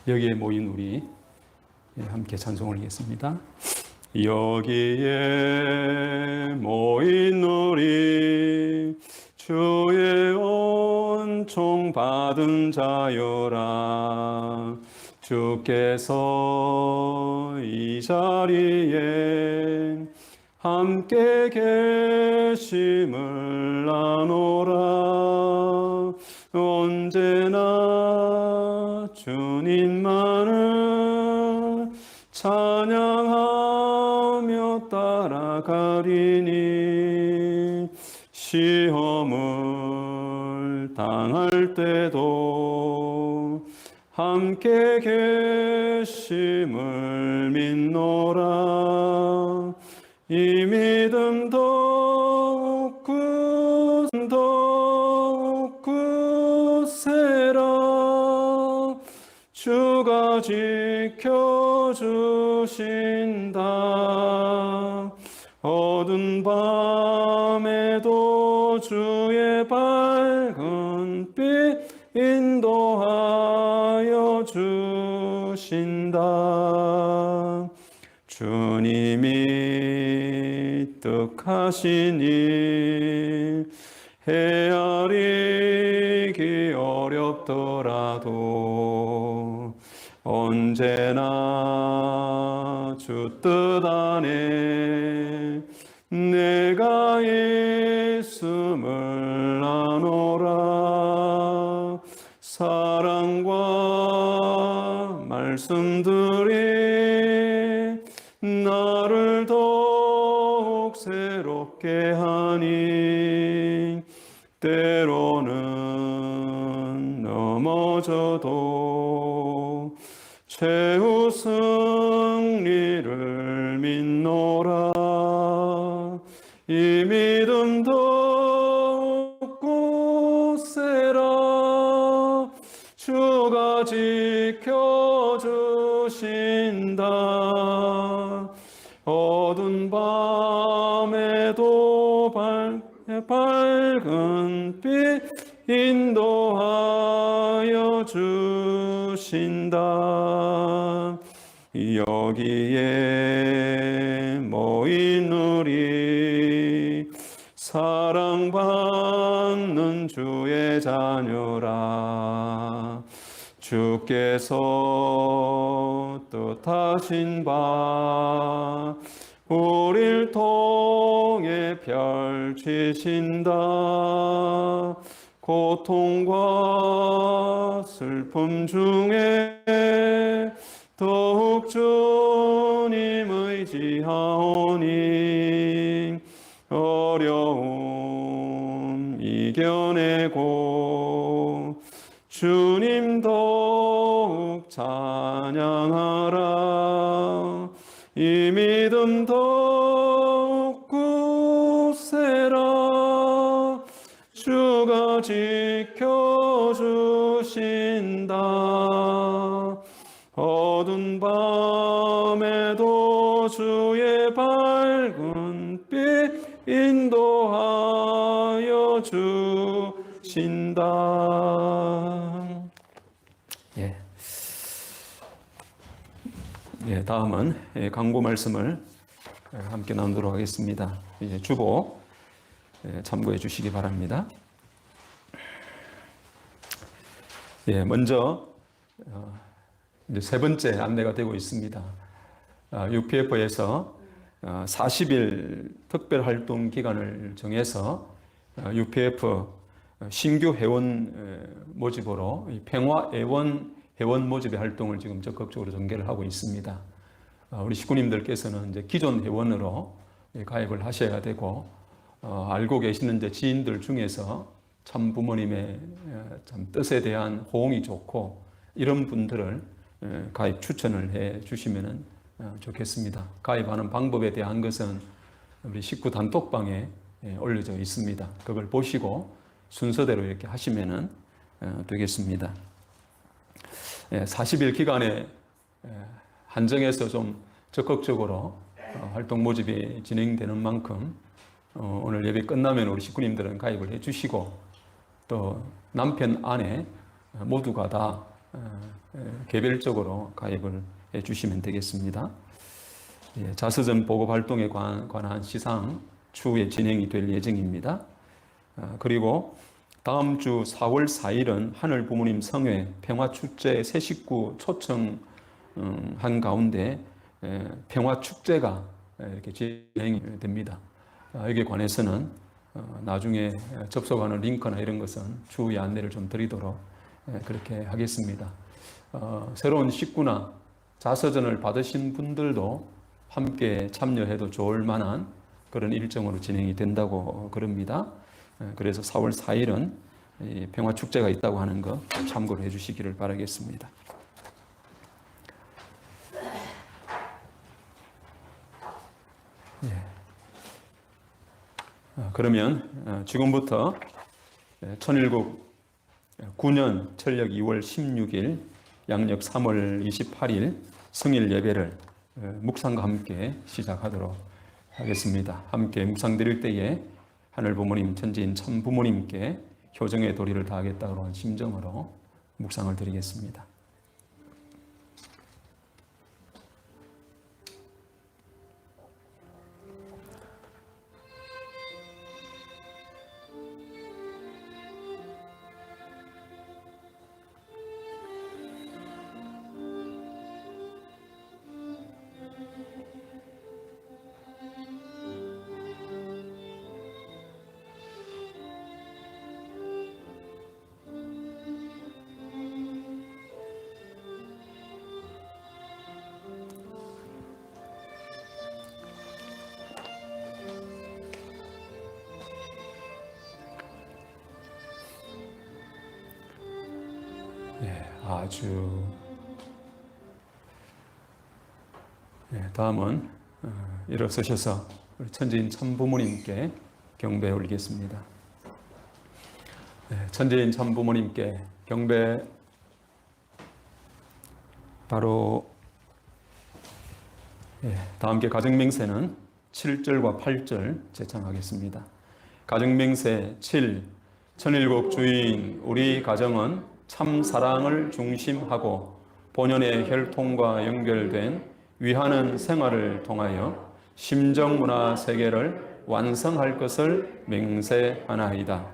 여기에 모인 우리 함께 찬송을 하겠습니다. 여기에 모인 우리 주의 은총 받은 자여라. 주께서 이 자리에 함께 계심을 아노라. 언제나 주님만을 찬양하며 따라가리니 시험을 당할 때도 함께 계심을 믿노라. 이 믿음 더욱 굳세라. 주가 지켜주신다. 어두운 밤에도 주의 밝은 빛 인도하여 주신다. 주님이 뜻하시니 헤아리기 어렵더라도 언제나 주 뜻 안에 내가 있음을 아노라. 사랑과 말씀들이 나를 더욱 새롭게 하니 때로는 넘어져도 최후 승리를 믿노라. 이 믿음 더욱 굳세라. 주가 지켜주신다. 어두운 밤에도 밝은 빛 인도하여 주신다. 여기에 모인 우리 사랑받는 주의 자녀라. 주께서 뜻하신 바 우릴 통해 펼치신다. 고통과 슬픔 중에 더욱 주님 의지하오니 어려움 이겨내고 주님 더욱 찬양하라. 이 믿음 더욱 굳세라. 주가 지켜주신다. 어두운 밤에도 주의 밝은 빛 인도하여 주신다. 다음은 강구 말씀을 함께 나누도록 하겠습니다. 주보 참고해 주시기 바랍니다. 먼저 이제 세 번째 안내가 되고 있습니다. UPF에서 40일 특별활동 기간을 정해서 UPF 신규 회원 모집으로 평화애원 회원 모집의 활동을 지금 적극적으로 전개를 하고 있습니다. 우리 식구님들께서는 이제 기존 회원으로 가입을 하셔야 되고, 알고 계시는 이제 지인들 중에서 참 부모님의 참 뜻에 대한 호응이 좋고 이런 분들을 가입 추천을 해 주시면 좋겠습니다. 가입하는 방법에 대한 것은 우리 식구 단톡방에 올려져 있습니다. 그걸 보시고 순서대로 이렇게 하시면 되겠습니다. 40일 기간에 한정해서 좀 적극적으로 활동 모집이 진행되는 만큼 오늘 예배 끝나면 우리 식구님들은 가입을 해 주시고 또 남편, 아내 모두가 다 개별적으로 가입을 해 주시면 되겠습니다. 자서전 보급 활동에 관한 시상 추후에 진행이 될 예정입니다. 그리고 다음 주 4월 4일은 하늘 부모님 성회 평화축제 새 식구 초청한 가운데 평화축제가 이렇게 진행이 됩니다. 여기에 관해서는 나중에 접속하는 링크나 이런 것은 추후에 안내를 좀 드리도록 그렇게 하겠습니다. 새로운 식구나 자서전을 받으신 분들도 함께 참여해도 좋을 만한 그런 일정으로 진행이 된다고 그럽니다. 그래서 4월 4일은 평화축제가 있다고 하는 거 참고를 해주시기를 바라겠습니다. 그러면 지금부터 천일국 9년 철력 2월 16일 양력 3월 28일 성일 예배를 묵상과 함께 시작하도록 하겠습니다. 함께 묵상 드릴 때에 하늘 부모님, 천지인 참 부모님께 효정의 도리를 다하겠다고 하는 심정으로 묵상을 드리겠습니다. 아주 다음은 일어서셔서 우리 천지인 참부모님께 경배 올리겠습니다. 천지인 참부모님께 경배. 바로 다 함께 가정맹세는 7절과 8절 제창하겠습니다. 가정맹세 7. 천일국 주인 우리 가정은 참 사랑을 중심하고 본연의 혈통과 연결된 위하는 생활을 통하여 심정문화 세계를 완성할 것을 맹세하나이다.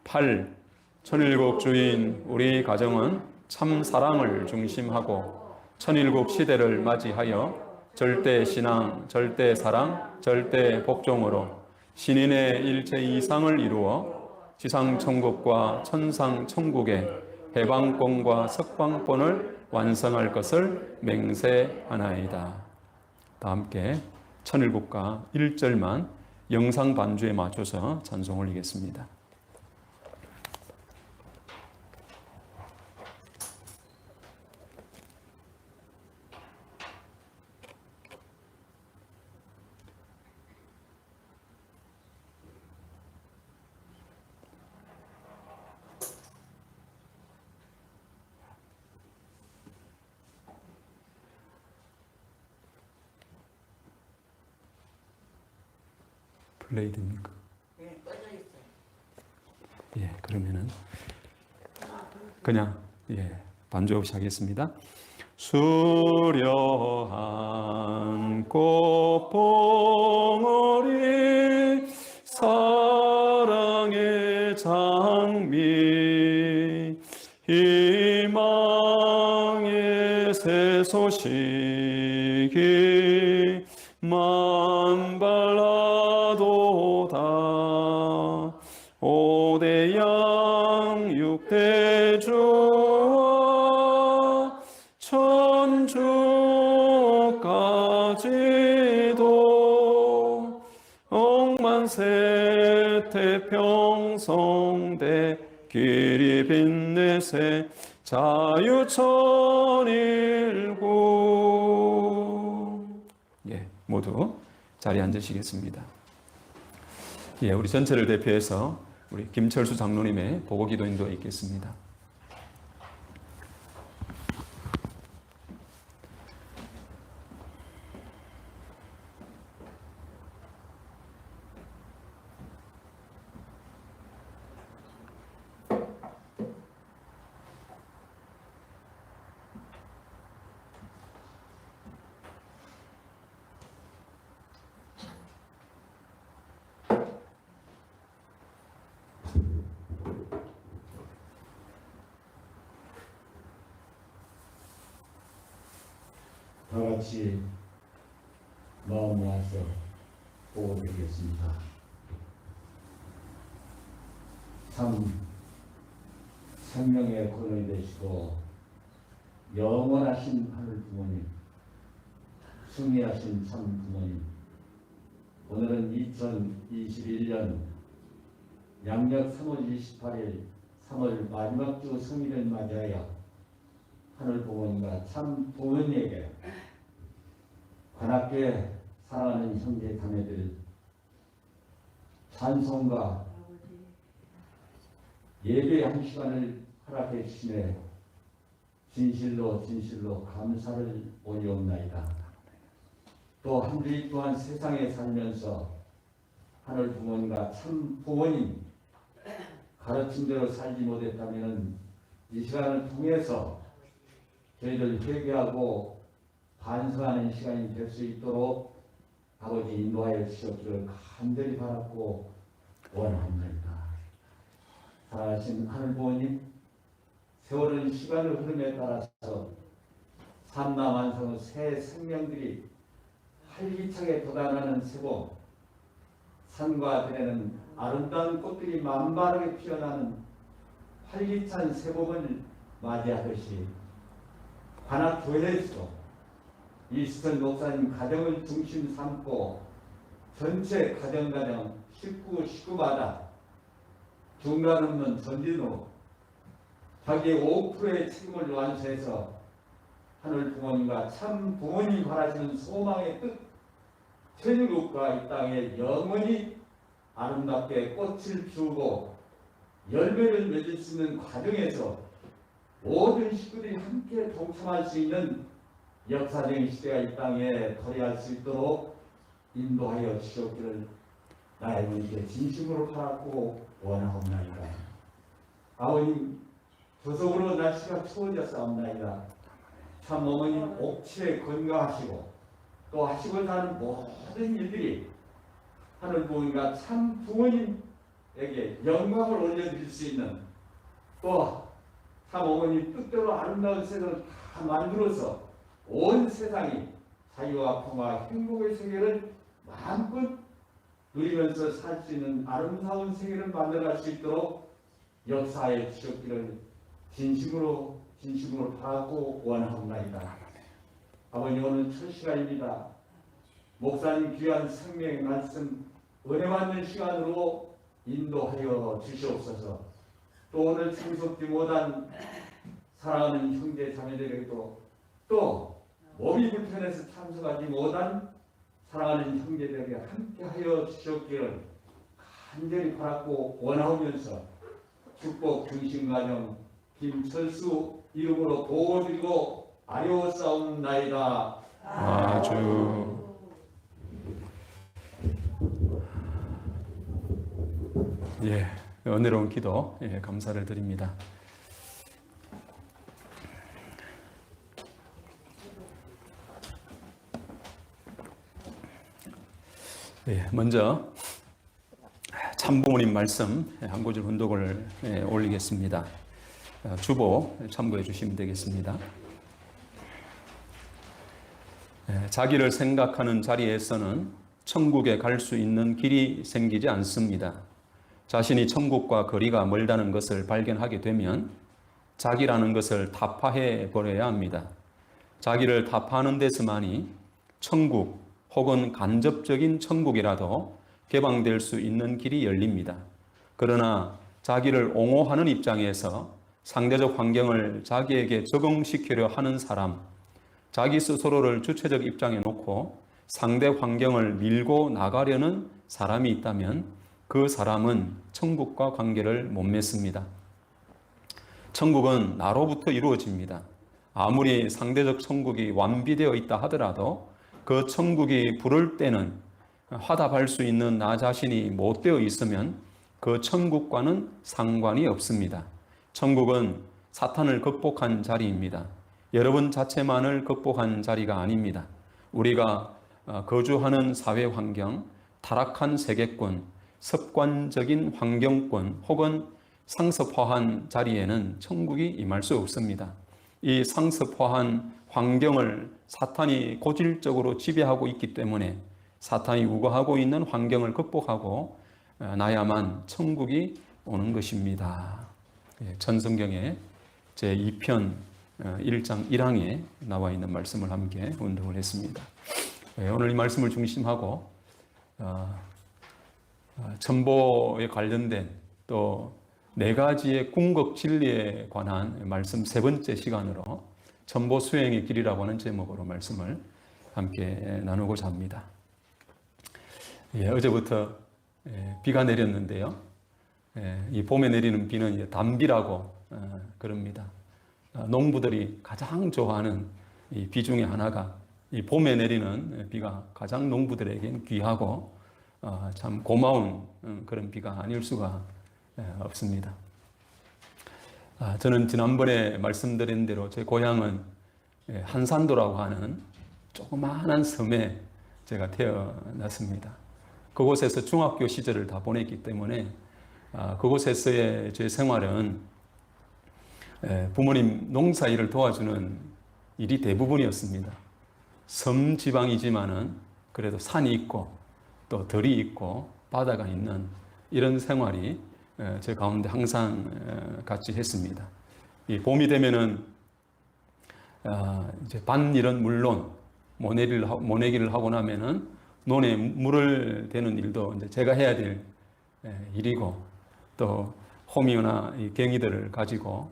8. 천일국 주인 우리 가정은 참 사랑을 중심하고 천일국 시대를 맞이하여 절대 신앙, 절대 사랑, 절대 복종으로 신인의 일체 이상을 이루어 지상천국과 천상천국의 해방권과 석방권을 완성할 것을 맹세하나이다. 다 함께 천일국가 1절만 영상 반주에 맞춰서 찬송 올리겠습니다. 플레이됩니까? 네, 꺼져 있어요. 그러면은 그냥 반주 없이 하겠습니다. 수려한 꽃봉오리 사랑의 장미 희망의 새 소식이 만발라도다. 오대양 육대주와 천주까지도 억만세 태평성대 길이 빛내세 자유천일국. 모두 자리에 앉으시겠습니다. 우리 전체를 대표해서 우리 김철수 장로님의 보고기도 인도에 있겠습니다. 다 같이 마음 모아서 보고 드리겠습니다. 참 생명의 근원이 되시고 영원하신 하늘 부모님, 승리하신 참 부모님, 오늘은 2021년 양력 3월 28일 3월 마지막 주 성일을 맞이하여 하늘 부모님과 참 부모님에게 관악교회 사랑하는 형제 자매들 찬송과 예배 한 시간을 허락해 주시네 진실로 감사를 올리옵나이다. 또 한 주일 동안 세상에 살면서 하늘 부모님과 참 부모님 가르친 대로 살지 못했다면 이 시간을 통해서 저희들 회개하고 반성하는 시간이 될 수 있도록 아버지 인도하여 주시옵기를 간절히 바랐고 원합니다. 사랑하신 하늘 부모님, 세월은 시간의 흐름에 따라서 삼라만상의 새 생명들이 활기차게 돋아나는 새봄, 산과 들에는 아름다운 꽃들이 만발하게 피어나는 활기찬 새봄을 맞이하듯이 관악교회에서 이수선 목사님 가정을 중심 삼고 전체 가정 식구마다 중간 없는 전진으로 자기의 5%의 책임을 완수해서 하늘 부모님과 참 부모님 바라시는 소망의 뜻, 천국과 이 땅에 영원히 아름답게 꽃을 피우고 열매를 맺을 수 있는 과정에서 모든 식구들이 함께 동참할 수 있는 역사적인 시대가 이 땅에 도래할 수 있도록 인도하여 주시옵기를 나의 분께 진심으로 바라고 원하옵나이다. 아버님, 조속으로 날씨가 추워졌사옵나이다. 참 어머님 옥체에 건강하시고 또 하시고자 하는 모든 일들이 하늘 부모님과 참 부모님에게 영광을 올려드릴 수 있는 또 참 어머님 뜻대로 아름다운 세상을 다 만들어서 온 세상이 자유와 평화 행복의 세계를 마음껏 누리면서 살 수 있는 아름다운 세계를 만들어갈 수 있도록 역사에 주셨기를 진심으로 바라고 원하옵나이다. 아버님, 오늘 첫 시간입니다. 목사님 귀한 생명의 말씀 은혜 받는 시간으로 인도하여 주시옵소서. 또 오늘 참석지 못한 사랑하는 형제 자매들에게도 또 몸이 불편해서 참석하지 못한 사랑하는 형제들에게 함께하여 주시옵기를 간절히 바랐고 원하오면서 축복 중심가정 김철수 이름으로 보호드리고 아뢰옵사옵나이다. 아주 은혜로운 기도 감사를 드립니다. 먼저 참부모님 말씀 한 구절 훈독을 올리겠습니다. 주보 참고해 주시면 되겠습니다. 자기를 생각하는 자리에서는 천국에 갈 수 있는 길이 생기지 않습니다. 자신이 천국과 거리가 멀다는 것을 발견하게 되면 자기라는 것을 타파해 버려야 합니다. 자기를 타파하는 데서만이 천국 혹은 간접적인 천국이라도 개방될 수 있는 길이 열립니다. 그러나 자기를 옹호하는 입장에서 상대적 환경을 자기에게 적응시키려 하는 사람, 자기 스스로를 주체적 입장에 놓고 상대 환경을 밀고 나가려는 사람이 있다면 그 사람은 천국과 관계를 못 맺습니다. 천국은 나로부터 이루어집니다. 아무리 상대적 천국이 완비되어 있다 하더라도 그 천국이 부를 때는 화답할 수 있는 나 자신이 못 되어 있으면 그 천국과는 상관이 없습니다. 천국은 사탄을 극복한 자리입니다. 여러분 자체만을 극복한 자리가 아닙니다. 우리가 거주하는 사회 환경, 타락한 세계권, 습관적인 환경권 혹은 상습화한 자리에는 천국이 임할 수 없습니다. 이 상습화한 환경을 사탄이 고질적으로 지배하고 있기 때문에 사탄이 우거하고 있는 환경을 극복하고 나야만 천국이 오는 것입니다. 전성경의 제2편 1장 1항에 나와 있는 말씀을 함께 운동을 했습니다. 오늘 이 말씀을 중심하고 천보에 관련된 또 네 가지의 궁극 진리에 관한 말씀 세 번째 시간으로 천보 수행의 길이라고 하는 제목으로 말씀을 함께 나누고자 합니다. 어제부터 비가 내렸는데요. 이 봄에 내리는 비는 이제 단비라고 그럽니다. 농부들이 가장 좋아하는 이 비 중에 하나가 이 봄에 내리는 비가 가장 농부들에겐 귀하고 참 고마운 그런 비가 아닐 수가 없습니다. 저는 지난번에 말씀드린 대로 제 고향은 한산도라고 하는 조그마한 섬에 제가 태어났습니다. 그곳에서 중학교 시절을 다 보냈기 때문에 그곳에서의 제 생활은 부모님 농사일을 도와주는 일이 대부분이었습니다. 섬 지방이지만은 그래도 산이 있고 또 들이 있고 바다가 있는 이런 생활이 제 가운데 항상 같이 했습니다. 이 봄이 되면은 이제 밭일은 물론 모내기를 하고 나면은 논에 물을 대는 일도 이제 제가 해야 될 일이고 또 호미나 이 갱이들을 가지고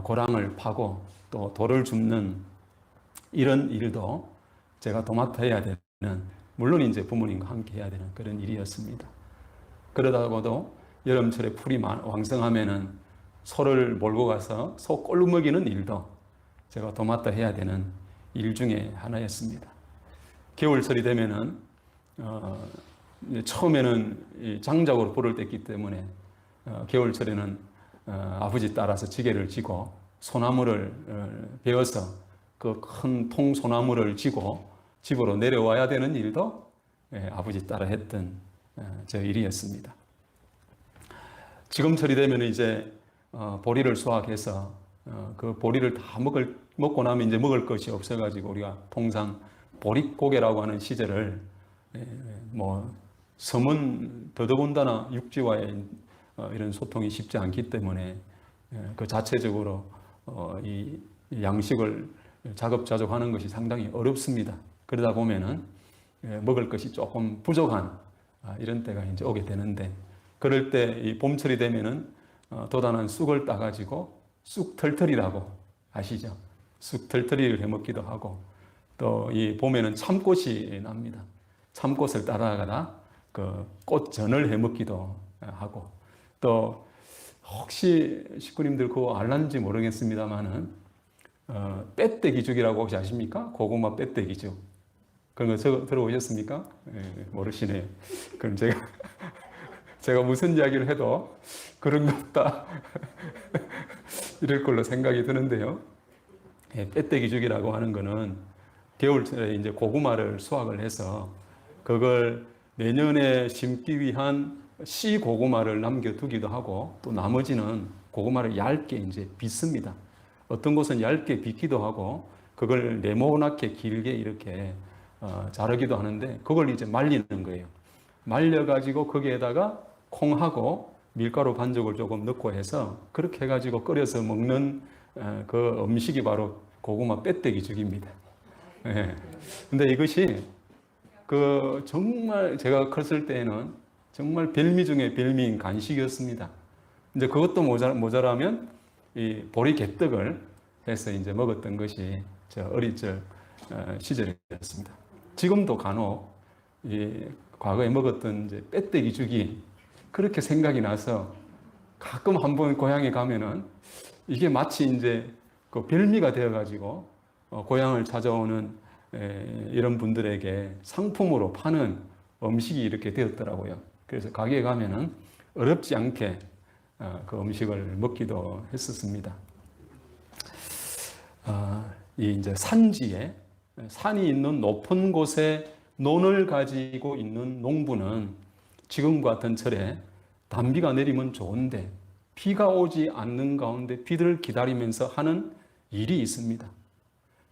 고랑을 파고 또 돌을 줍는 이런 일도 제가 도맡아 해야 되는, 물론 이제 부모님과 함께 해야 되는 그런 일이었습니다. 그러다가도 여름철에 풀이 왕성하면은 소를 몰고 가서 소 꼴 먹이는 일도 제가 도맡아 해야 되는 일 중에 하나였습니다. 겨울철이 되면은 처음에는 장작으로 불을 뗐기 때문에 겨울철에는 아버지 따라서 지게를 지고 소나무를 베어서 그 큰 통 소나무를 지고 집으로 내려와야 되는 일도 아버지 따라 했던 저 일이었습니다. 지금철이 되면 이제 보리를 수확해서 그 보리를 다 먹고 나면 이제 먹을 것이 없어가지고 우리가 통상 보릿고개라고 하는 시절을 뭐 섬은 더더군다나 육지와의 이런 소통이 쉽지 않기 때문에 그 자체적으로 이 양식을 자급자족하는 것이 상당히 어렵습니다. 그러다 보면은 먹을 것이 조금 부족한 이런 때가 이제 오게 되는데, 그럴 때 이 봄철이 되면은 도단한 쑥을 따가지고 쑥털털이라고 아시죠? 쑥털털이를 해먹기도 하고, 또 이 봄에는 참꽃이 납니다. 참꽃을 따라가다 그 꽃전을 해먹기도 하고, 또 혹시 식구님들 그거 알란지 모르겠습니다만은 빼떼기죽이라고 혹시 아십니까? 고구마 빼떼기죽. 그런 거 들어보셨습니까? 모르시네요. 그럼 제가 무슨 이야기를 해도 그런 것 같다 이럴 걸로 생각이 드는데요. 빼떼기죽이라고 하는 거는 겨울철에 이제 고구마를 수확을 해서 그걸 내년에 심기 위한 씨 고구마를 남겨두기도 하고, 또 나머지는 고구마를 얇게 이제 빚습니다. 어떤 곳은 얇게 빚기도 하고 그걸 네모나게 길게 이렇게 자르기도 하는데, 그걸 이제 말리는 거예요. 말려가지고 거기에다가 콩하고 밀가루 반죽을 조금 넣고 해서 그렇게 해가지고 끓여서 먹는 그 음식이 바로 고구마 빼떼기죽입니다. 근데 이것이 그 정말 제가 컸을 때에는 정말 별미 중에 별미인 간식이었습니다. 이제 그것도 모자라면 이 보리 개떡을 해서 이제 먹었던 것이 저 어릴 적 시절이었습니다. 지금도 간혹 이 과거에 먹었던 이제 빼떼기죽이 그렇게 생각이 나서 가끔 한번 고향에 가면은 이게 마치 이제 그 별미가 되어가지고 고향을 찾아오는 이런 분들에게 상품으로 파는 음식이 이렇게 되었더라고요. 그래서 가게에 가면은 어렵지 않게 그 음식을 먹기도 했었습니다. 이 이제 산지에 산이 있는 높은 곳에 논을 가지고 있는 농부는 지금과 같은 철에 단비가 내리면 좋은데 비가 오지 않는 가운데 비를 기다리면서 하는 일이 있습니다.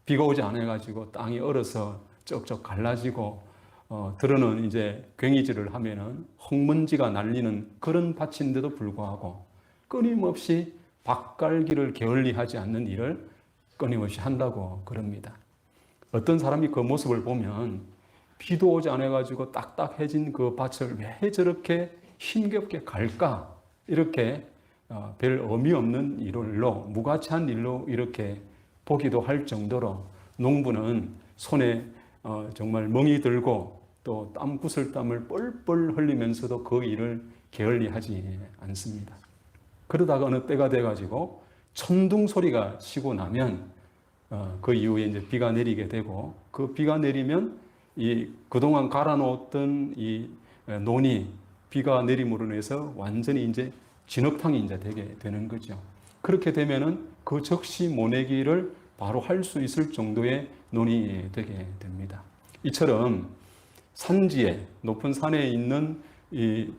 비가 오지 않아가지고 땅이 얼어서 쩍쩍 갈라지고 들어는 이제 괭이질을 하면은 흙먼지가 날리는 그런 밭인데도 불구하고 끊임없이 밭갈기를 게을리하지 않는 일을 끊임없이 한다고 그럽니다. 어떤 사람이 그 모습을 보면 비도 오지 않아가지고 딱딱해진 그 밭을 왜 저렇게 힘겹게 갈까? 이렇게 별 의미 없는 일로, 무가치한 일로 이렇게 보기도 할 정도로 농부는 손에 정말 멍이 들고 또 땀 구슬땀을 뻘뻘 흘리면서도 그 일을 게을리하지 않습니다. 그러다가 어느 때가 돼가지고 천둥 소리가 치고 나면 그 이후에 이제 비가 내리게 되고 그 비가 내리면 이 그동안 갈아놓았던 이 논이 비가 내림으로 인해서 완전히 이제 진흙탕이 이제 되게 되는 거죠. 그렇게 되면은 그 적시 모내기를 바로 할 수 있을 정도의 논이 되게 됩니다. 이처럼 산지에 높은 산에 있는 이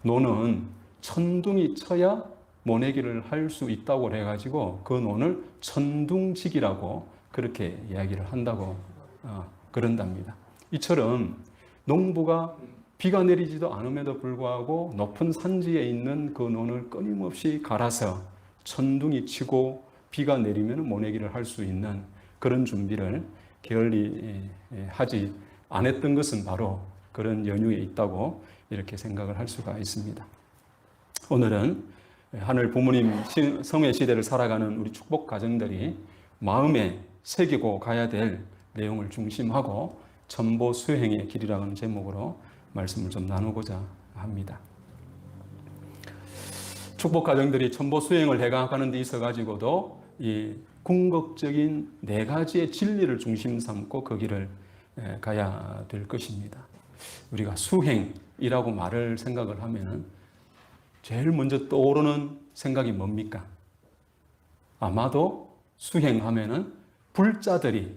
논은 천둥이 쳐야 모내기를 할 수 있다고 해가지고 그 논을 천둥지기라고 그렇게 이야기를 한다고 그런답니다. 이처럼 농부가 비가 내리지도 않음에도 불구하고 높은 산지에 있는 그 논을 끊임없이 갈아서 천둥이 치고 비가 내리면 모내기를 할 수 있는 그런 준비를 게을리 하지 않았던 것은 바로 그런 연유에 있다고 이렇게 생각을 할 수가 있습니다. 오늘은 하늘 부모님 성회 시대를 살아가는 우리 축복 가정들이 마음에 새기고 가야 될 내용을 중심하고 천보 수행의 길이라는 제목으로 말씀을 좀 나누고자 합니다. 축복 가정들이 천보 수행을 해가는 데 있어 가지고도 이 궁극적인 네 가지의 진리를 중심 삼고 그 길을 가야 될 것입니다. 우리가 수행이라고 말을 생각을 하면은 제일 먼저 떠오르는 생각이 뭡니까? 아마도 수행하면은 불자들이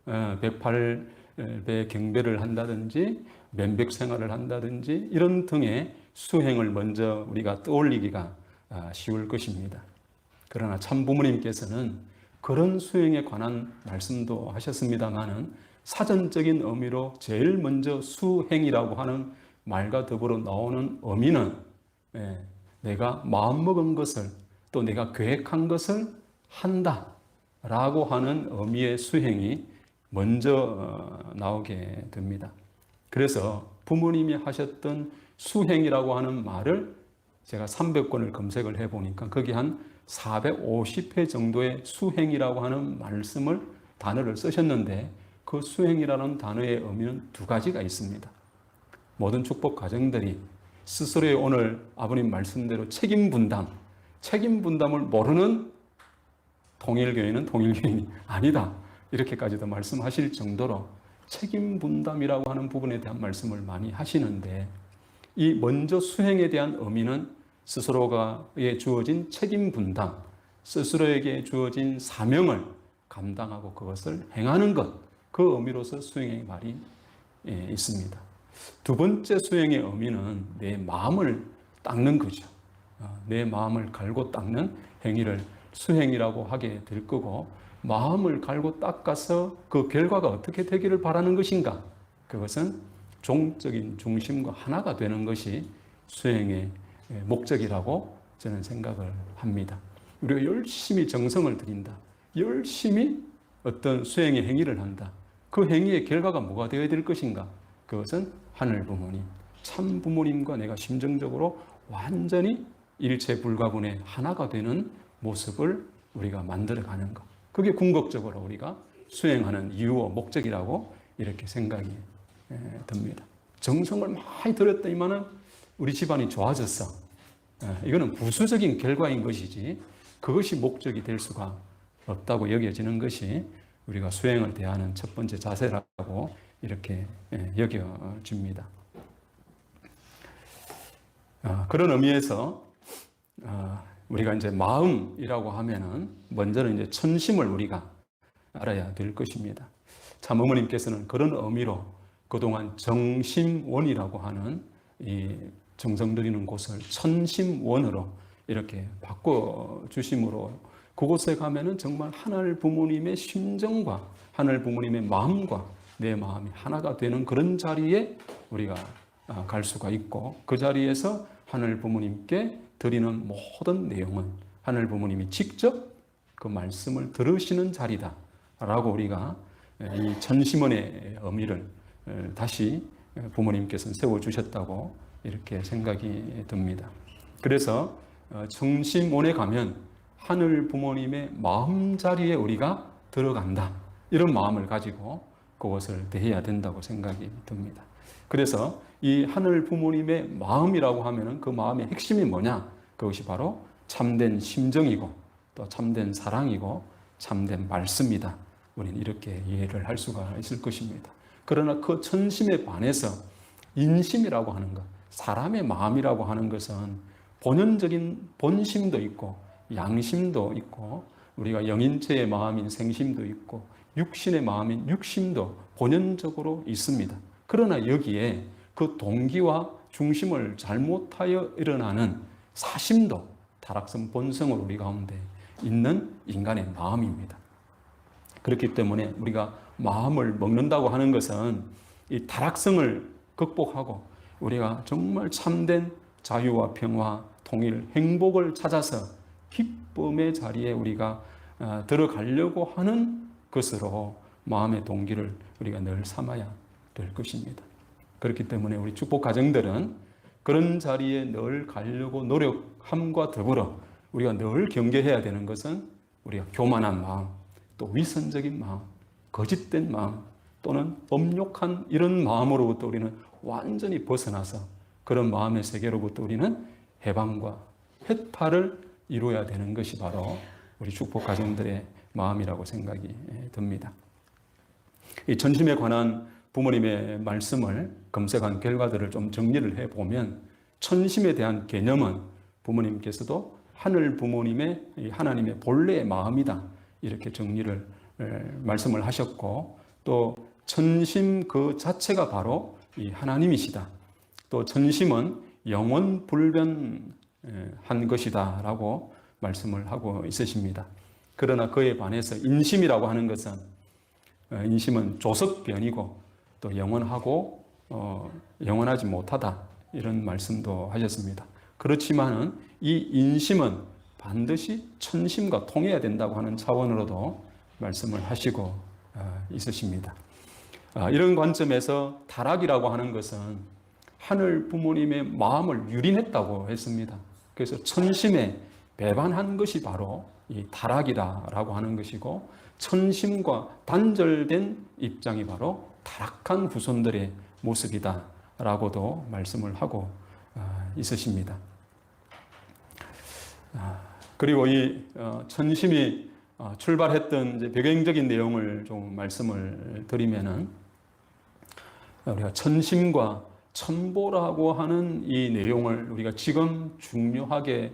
108배 경배를 한다든지 면백 생활을 한다든지 이런 등의 수행을 먼저 우리가 떠올리기가 쉬울 것입니다. 그러나 참 부모님께서는 그런 수행에 관한 말씀도 하셨습니다만은 사전적인 의미로 제일 먼저 수행이라고 하는 말과 더불어 나오는 의미는 내가 마음먹은 것을 또 내가 계획한 것을 한다라고 하는 의미의 수행이 먼저 나오게 됩니다. 그래서 부모님이 하셨던 수행이라고 하는 말을 제가 300권을 검색을 해보니까 거기 한 450회 정도의 수행이라고 하는 말씀을 단어를 쓰셨는데 그 수행이라는 단어의 의미는 두 가지가 있습니다. 모든 축복 가정들이 스스로의 오늘 아버님 말씀대로 책임 분담을 모르는 통일교회는 통일교인이 아니다. 이렇게까지도 말씀하실 정도로 책임 분담이라고 하는 부분에 대한 말씀을 많이 하시는데 이 먼저 수행에 대한 의미는 스스로가에 주어진 책임 분담, 스스로에게 주어진 사명을 감당하고 그것을 행하는 것, 그 의미로서 수행의 말이 있습니다. 두 번째 수행의 의미는 내 마음을 닦는 거죠. 내 마음을 갈고 닦는 행위를 수행이라고 하게 될 거고 마음을 갈고 닦아서 그 결과가 어떻게 되기를 바라는 것인가? 그것은 종적인 중심과 하나가 되는 것이 수행의 목적이라고 저는 생각을 합니다. 우리가 열심히 정성을 들인다. 열심히 어떤 수행의 행위를 한다. 그 행위의 결과가 뭐가 되어야 될 것인가? 그것은 하늘 부모님, 참 부모님과 내가 심정적으로 완전히 일체불가분의 하나가 되는 모습을 우리가 만들어가는 것. 그게 궁극적으로 우리가 수행하는 이유와 목적이라고 이렇게 생각이 듭니다. 정성을 많이 들였더니만은 우리 집안이 좋아졌어. 이거는 부수적인 결과인 것이지 그것이 목적이 될 수가 없다고 여겨지는 것이 우리가 수행을 대하는 첫 번째 자세라고 이렇게 여겨집니다. 그런 의미에서 우리가 이제 마음이라고 하면은 먼저는 이제 천심을 우리가 알아야 될 것입니다. 참 어머님께서는 그런 의미로 그동안 정심원이라고 하는 이 정성 들이는 곳을 천심원으로 이렇게 바꿔 주심으로 그곳에 가면은 정말 하늘 부모님의 심정과 하늘 부모님의 마음과 내 마음이 하나가 되는 그런 자리에 우리가 갈 수가 있고, 그 자리에서 하늘 부모님께 드리는 모든 내용은 하늘 부모님이 직접 그 말씀을 들으시는 자리다 라고 우리가 이 천심원의 의미를 다시 부모님께서는 세워주셨다고 이렇게 생각이 듭니다. 그래서 천심원에 가면 하늘 부모님의 마음자리에 우리가 들어간다, 이런 마음을 가지고 그것을 대해야 된다고 생각이 듭니다. 그래서 이 하늘 부모님의 마음이라고 하면은 그 마음의 핵심이 뭐냐? 그것이 바로 참된 심정이고 또 참된 사랑이고 참된 말씀이다. 우리는 이렇게 이해를 할 수가 있을 것입니다. 그러나 그 천심에 반해서 인심이라고 하는 것, 사람의 마음이라고 하는 것은 본연적인 본심도 있고 양심도 있고 우리가 영인체의 마음인 생심도 있고 육신의 마음인 육심도 본연적으로 있습니다. 그러나 여기에 그 동기와 중심을 잘못하여 일어나는 사심도 타락성 본성으로 우리 가운데 있는 인간의 마음입니다. 그렇기 때문에 우리가 마음을 먹는다고 하는 것은 이 타락성을 극복하고 우리가 정말 참된 자유와 평화, 통일, 행복을 찾아서 기쁨의 자리에 우리가 들어가려고 하는 것으로 마음의 동기를 우리가 늘 삼아야 될 것입니다. 그렇기 때문에 우리 축복 가정들은 그런 자리에 늘 가려고 노력함과 더불어 우리가 늘 경계해야 되는 것은 우리가 교만한 마음, 또 위선적인 마음, 거짓된 마음, 또는 엄욕한 이런 마음으로부터 우리는 완전히 벗어나서 그런 마음의 세계로부터 우리는 해방과 해탈을 이루어야 되는 것이 바로 우리 축복 가정들의 마음이라고 생각이 듭니다. 이 전심에 관한 부모님의 말씀을 검색한 결과들을 좀 정리를 해보면 천심에 대한 개념은 부모님께서도 하늘 부모님의 하나님의 본래의 마음이다, 이렇게 정리를 말씀을 하셨고, 또 천심 그 자체가 바로 이 하나님이시다. 또 천심은 영원 불변한 것이다 라고 말씀을 하고 있으십니다. 그러나 그에 반해서 인심이라고 하는 것은 인심은 조석변이고 또 영원하고 영원하지 못하다, 이런 말씀도 하셨습니다. 그렇지만은 이 인심은 반드시 천심과 통해야 된다고 하는 차원으로도 말씀을 하시고 있으십니다. 이런 관점에서 타락이라고 하는 것은 하늘 부모님의 마음을 유린했다고 했습니다. 그래서 천심에 배반한 것이 바로 이 타락이다라고 하는 것이고, 천심과 단절된 입장이 바로 타락한 후손들의 모습이다라고도 말씀을 하고 있으십니다. 그리고 이 천심이 출발했던 이제 배경적인 내용을 좀 말씀을 드리면은, 우리가 천심과 천보라고 하는 이 내용을 우리가 지금 중요하게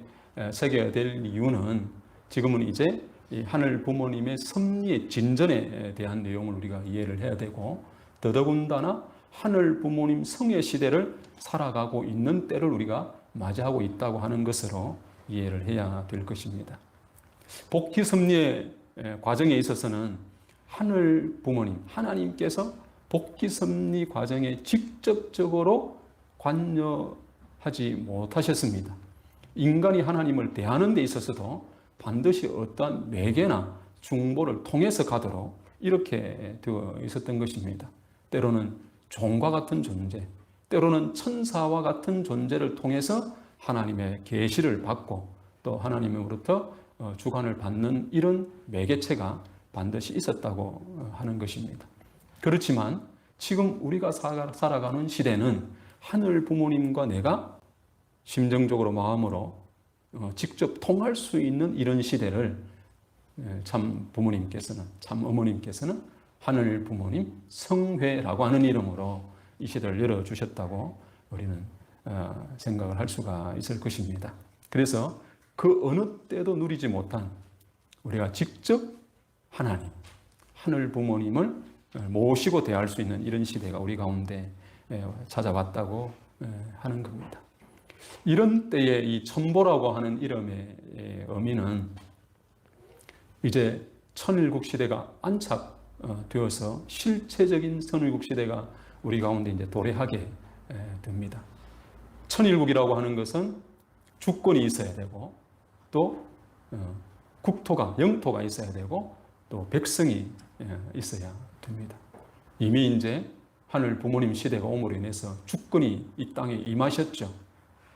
새겨야 될 이유는, 지금은 이제 이 하늘 부모님의 섭리의 진전에 대한 내용을 우리가 이해를 해야 되고, 더더군다나 하늘 부모님 성의 시대를 살아가고 있는 때를 우리가 맞이하고 있다고 하는 것으로 이해를 해야 될 것입니다. 복희 섭리의 과정에 있어서는 하늘 부모님, 하나님께서 복희 섭리 과정에 직접적으로 관여하지 못하셨습니다. 인간이 하나님을 대하는 데 있어서도 반드시 어떠한 매개나 중보를 통해서 가도록 이렇게 되어 있었던 것입니다. 때로는 종과 같은 존재, 때로는 천사와 같은 존재를 통해서 하나님의 계시를 받고 또 하나님으로부터 주관을 받는 이런 매개체가 반드시 있었다고 하는 것입니다. 그렇지만 지금 우리가 살아가는 시대는 하늘 부모님과 내가 심정적으로 마음으로 직접 통할 수 있는 이런 시대를 참 부모님께서는, 참 어머님께서는 하늘 부모님 성회라고 하는 이름으로 이 시대를 열어주셨다고 우리는 생각을 할 수가 있을 것입니다. 그래서 그 어느 때도 누리지 못한 우리가 직접 하나님, 하늘 부모님을 모시고 대할 수 있는 이런 시대가 우리 가운데 찾아왔다고 하는 겁니다. 이런 때에 이 천보라고 하는 이름의 의미는 이제 천일국 시대가 안착되어서 실체적인 천일국 시대가 우리 가운데 이제 도래하게 됩니다. 천일국이라고 하는 것은 주권이 있어야 되고 또 국토가 영토가 있어야 되고 또 백성이 있어야 됩니다. 이미 이제 하늘 부모님 시대가 옴으로 인해서 주권이 이 땅에 임하셨죠.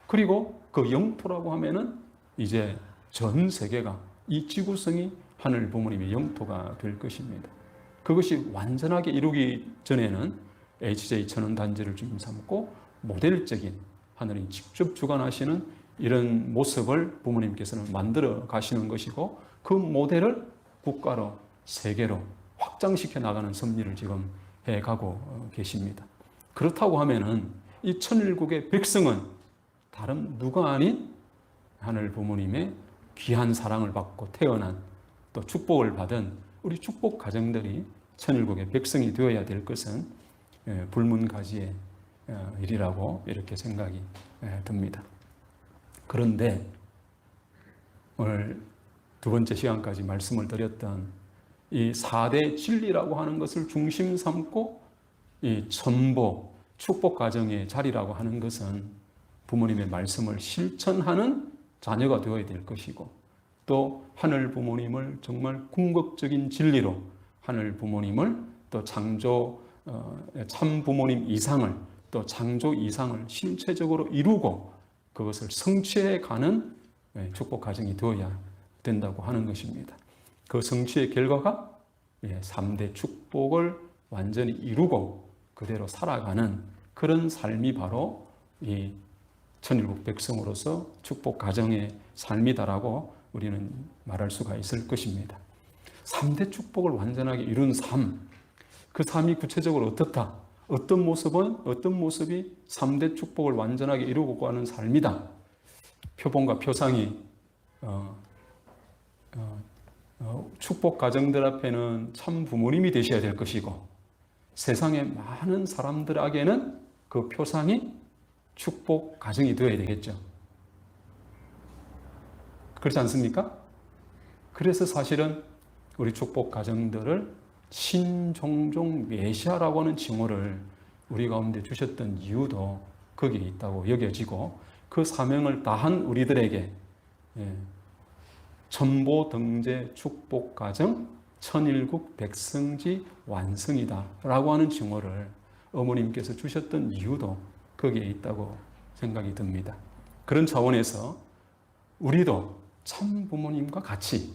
그리고 그 영토라고 하면은 이제 전 세계가 이 지구성이 하늘 부모님의 영토가 될 것입니다. 그것이 완전하게 이루기 전에는 HJ 천원단지를 주임 삼고 모델적인 하늘이 직접 주관하시는 이런 모습을 부모님께서는 만들어 가시는 것이고 그 모델을 국가로 세계로 확장시켜 나가는 섭리를 지금 해가고 계십니다. 그렇다고 하면은 이 천일국의 백성은 다른 누가 아닌 하늘 부모님의 귀한 사랑을 받고 태어난 또 축복을 받은 우리 축복 가정들이 천일국의 백성이 되어야 될 것은 불문가지의 일이라고 이렇게 생각이 듭니다. 그런데 오늘 두 번째 시간까지 말씀을 드렸던 이 4대 진리라고 하는 것을 중심 삼고 이 천보 축복 가정의 자리라고 하는 것은 부모님의 말씀을 실천하는 자녀가 되어야 될 것이고 또 하늘 부모님을 정말 궁극적인 진리로 하늘 부모님을 또 창조 참 부모님 이상을 또 창조 이상을 실체적으로 이루고 그것을 성취해 가는 축복 가정이 되어야 된다고 하는 것입니다. 그 성취의 결과가 3대 축복을 완전히 이루고 그대로 살아가는 그런 삶이 바로 이 천일국 백성으로서 축복 가정의 삶이다라고 우리는 말할 수가 있을 것입니다. 3대 축복을 완전하게 이룬 삶, 그 삶이 구체적으로 어떻다? 어떤 모습이 3대 축복을 완전하게 이루고 가는 삶이다. 표본과 표상이 축복 가정들 앞에는 참 부모님이 되셔야 될 것이고 세상의 많은 사람들에게는 그 표상이 축복 가정이 되어야 되겠죠. 그렇지 않습니까? 그래서 사실은 우리 축복 가정들을 신종종 메시아라고 하는 칭호를 우리 가운데 주셨던 이유도 거기에 있다고 여겨지고 그 사명을 다한 우리들에게 천보등재 축복 가정 천일국 백성지 완성이다 라고 하는 칭호를 어머님께서 주셨던 이유도 거기에 있다고 생각이 듭니다. 그런 차원에서 우리도 참 부모님과 같이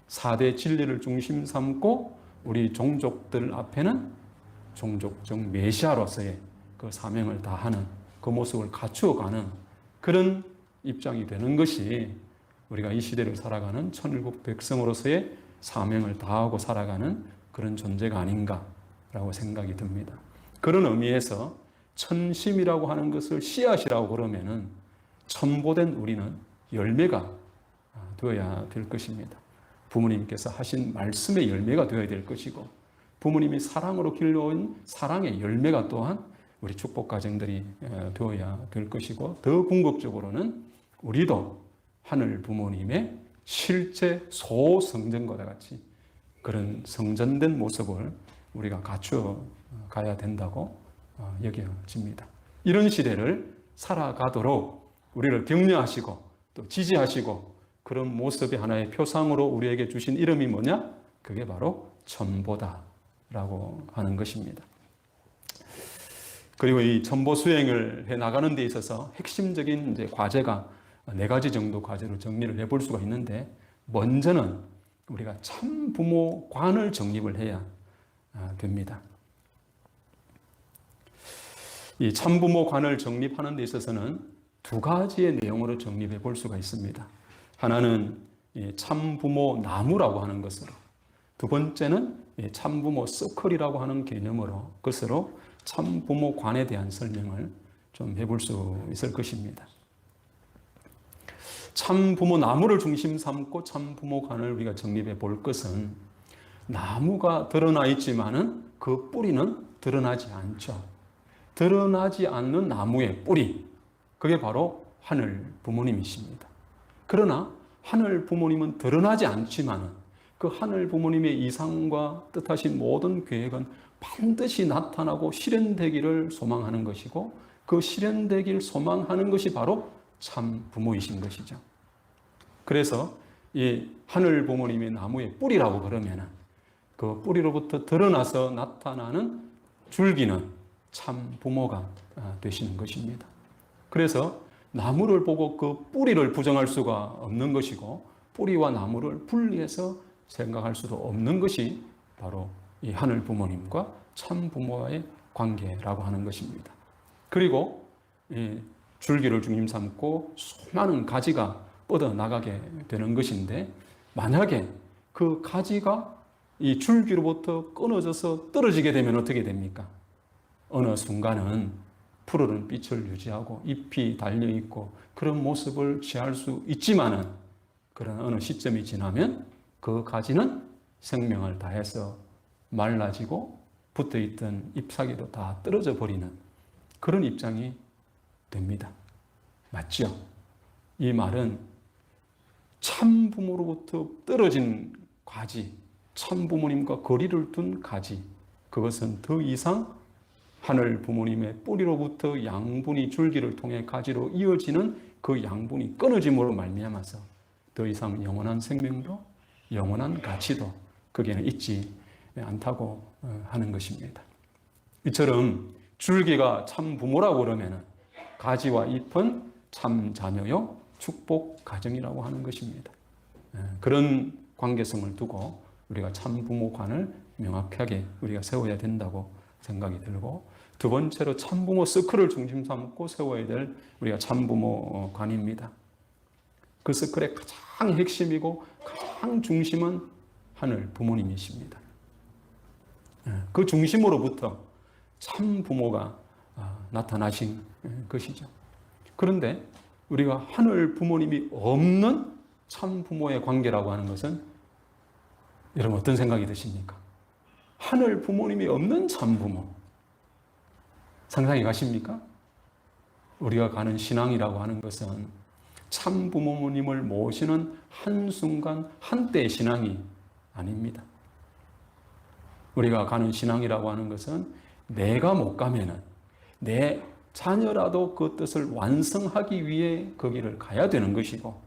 4대 진리를 중심 삼고 우리 종족들 앞에는 종족적 메시아로서의 그 사명을 다하는 그 모습을 갖추어가는 그런 입장이 되는 것이 우리가 이 시대를 살아가는 천일국 백성으로서의 사명을 다하고 살아가는 그런 존재가 아닌가라고 생각이 듭니다. 그런 의미에서 천심이라고 하는 것을 씨앗이라고 그러면은 천보된 우리는 열매가 되어야 될 것입니다. 부모님께서 하신 말씀의 열매가 되어야 될 것이고 부모님이 사랑으로 길러온 사랑의 열매가 또한 우리 축복 가정들이 되어야 될 것이고 더 궁극적으로는 우리도 하늘 부모님의 실제 소성전과 같이 그런 성전된 모습을 우리가 갖추어 가야 된다고 여겨집니다. 이런 시대를 살아가도록 우리를 격려하시고 또 지지하시고 그런 모습의 하나의 표상으로 우리에게 주신 이름이 뭐냐? 그게 바로 천보다라고 하는 것입니다. 그리고 이 천보 수행을 해 나가는 데 있어서 핵심적인 이제 과제가 4가지 정도 과제로 정리를 해볼 수가 있는데 먼저는 우리가 참 부모관을 정립을 해야 됩니다. 이 참부모관을 정립하는 데 있어서는 2가지의 내용으로 정립해 볼 수가 있습니다. 하나는 참부모 나무라고 하는 것으로, 두 번째는 참부모 서클이라고 하는 개념으로 그것으로 참부모관에 대한 설명을 좀 해볼 수 있을 것입니다. 참부모 나무를 중심 삼고 참부모관을 우리가 정립해 볼 것은 나무가 드러나 있지만은 그 뿌리는 드러나지 않죠. 드러나지 않는 나무의 뿌리, 그게 바로 하늘 부모님이십니다. 그러나 하늘 부모님은 드러나지 않지만은 그 하늘 부모님의 이상과 뜻하신 모든 계획은 반드시 나타나고 실현되기를 소망하는 것이고, 그 실현되기를 소망하는 것이 바로 참 부모이신 것이죠. 그래서 이 하늘 부모님의 나무의 뿌리라고 그러면은 그 뿌리로부터 드러나서 나타나는 줄기는 참 부모가 되시는 것입니다. 그래서 나무를 보고 그 뿌리를 부정할 수가 없는 것이고, 뿌리와 나무를 분리해서 생각할 수도 없는 것이 바로 이 하늘 부모님과 참 부모와의 관계라고 하는 것입니다. 그리고 이 줄기를 중심 삼고 수많은 가지가 뻗어나가게 되는 것인데, 만약에 그 가지가 이 줄기로부터 끊어져서 떨어지게 되면 어떻게 됩니까? 어느 순간은 푸르른 빛을 유지하고 잎이 달려있고 그런 모습을 취할 수 있지만은, 그러나 어느 시점이 지나면 그 가지는 생명을 다해서 말라지고 붙어있던 잎사귀도 다 떨어져 버리는 그런 입장이 됩니다. 맞죠? 이 말은 참 부모로부터 떨어진 가지, 참 부모님과 거리를 둔 가지, 그것은 더 이상 하늘 부모님의 뿌리로부터 양분이 줄기를 통해 가지로 이어지는 그 양분이 끊어짐으로 말미암아서 더 이상 영원한 생명도 영원한 가치도 거기에는 있지 않다고 하는 것입니다. 이처럼 줄기가 참 부모라고 그러면 가지와 잎은 참 자녀요 축복 가정이라고 하는 것입니다. 그런 관계성을 두고 우리가 참 부모관을 명확하게 우리가 세워야 된다고 생각이 들고, 두 번째로 참 부모 서클을 중심 삼고 세워야 될 우리가 참 부모관입니다. 그 서클의 가장 핵심이고 가장 중심은 하늘 부모님이십니다. 그 중심으로부터 참 부모가 나타나신 것이죠. 그런데 우리가 하늘 부모님이 없는 참 부모의 관계라고 하는 것은 여러분 어떤 생각이 드십니까? 하늘 부모님이 없는 참 부모 상상이 가십니까? 우리가 가는 신앙이라고 하는 것은 참 부모님을 모시는 한순간 한때의 신앙이 아닙니다. 우리가 가는 신앙이라고 하는 것은 내가 못 가면은 내 자녀라도 그 뜻을 완성하기 위해 거기를 가야 되는 것이고,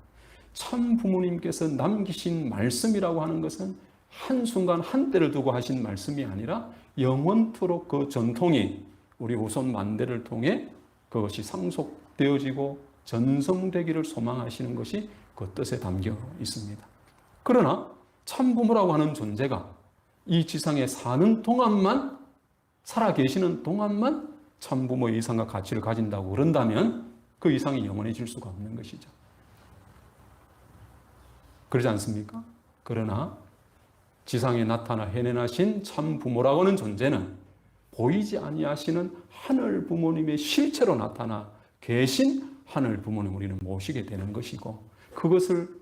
참 부모님께서 남기신 말씀이라고 하는 것은 한순간 한때를 두고 하신 말씀이 아니라 영원토록 그 전통이 우리 후손 만대를 통해 그것이 상속되어지고 전성되기를 소망하시는 것이 그 뜻에 담겨 있습니다. 그러나 참 부모라고 하는 존재가 이 지상에 사는 동안만, 살아 계시는 동안만 참 부모의 이상과 가치를 가진다고 그런다면 그 이상이 영원해질 수가 없는 것이죠. 그러지 않습니까? 그러나 지상에 나타나 해내나신 참 부모라고 하는 존재는 보이지 아니하시는 하늘 부모님의 실체로 나타나 계신 하늘 부모님 우리는 모시게 되는 것이고,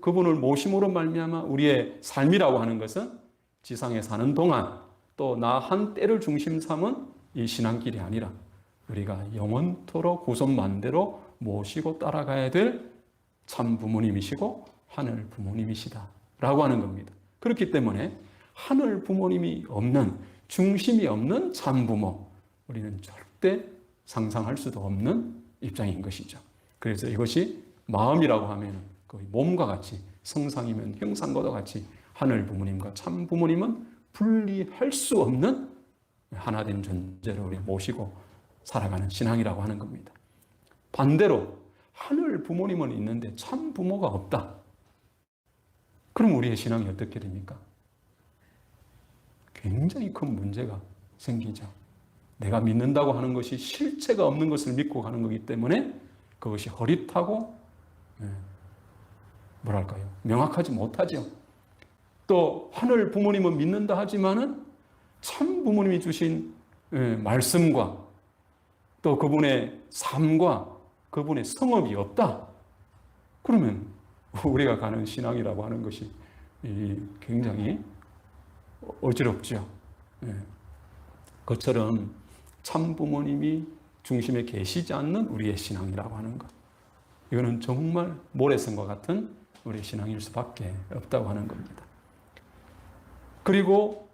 그분을 모심으로 말미암아 우리의 삶이라고 하는 것은 지상에 사는 동안 또 나 한 때를 중심 삼은 이 신앙길이 아니라 우리가 영원토록 후손 만대로 모시고 따라가야 될 참 부모님이시고 하늘 부모님이시다라고 하는 겁니다. 그렇기 때문에 하늘 부모님이 없는, 중심이 없는 참 부모, 우리는 절대 상상할 수도 없는 입장인 것이죠. 그래서 이것이 마음이라고 하면 거의 몸과 같이, 성상이면 형상과도 같이 하늘 부모님과 참 부모님은 분리할 수 없는 하나된 존재로 우리 모시고 살아가는 신앙이라고 하는 겁니다. 반대로 하늘 부모님은 있는데 참 부모가 없다. 그럼 우리의 신앙이 어떻게 됩니까? 굉장히 큰 문제가 생기죠. 내가 믿는다고 하는 것이 실체가 없는 것을 믿고 가는 거기 때문에 그것이 허릿하고 뭐랄까요? 명확하지 못하죠. 또 하늘 부모님은 믿는다 하지만은 참 부모님이 주신 말씀과 또 그분의 삶과 그분의 성업이 없다. 그러면 우리가 가는 신앙이라고 하는 것이 굉장히 어지럽죠. 그것처럼 참 부모님이 중심에 계시지 않는 우리의 신앙이라고 하는 것, 이거는 정말 모래성과 같은 우리의 신앙일 수밖에 없다고 하는 겁니다. 그리고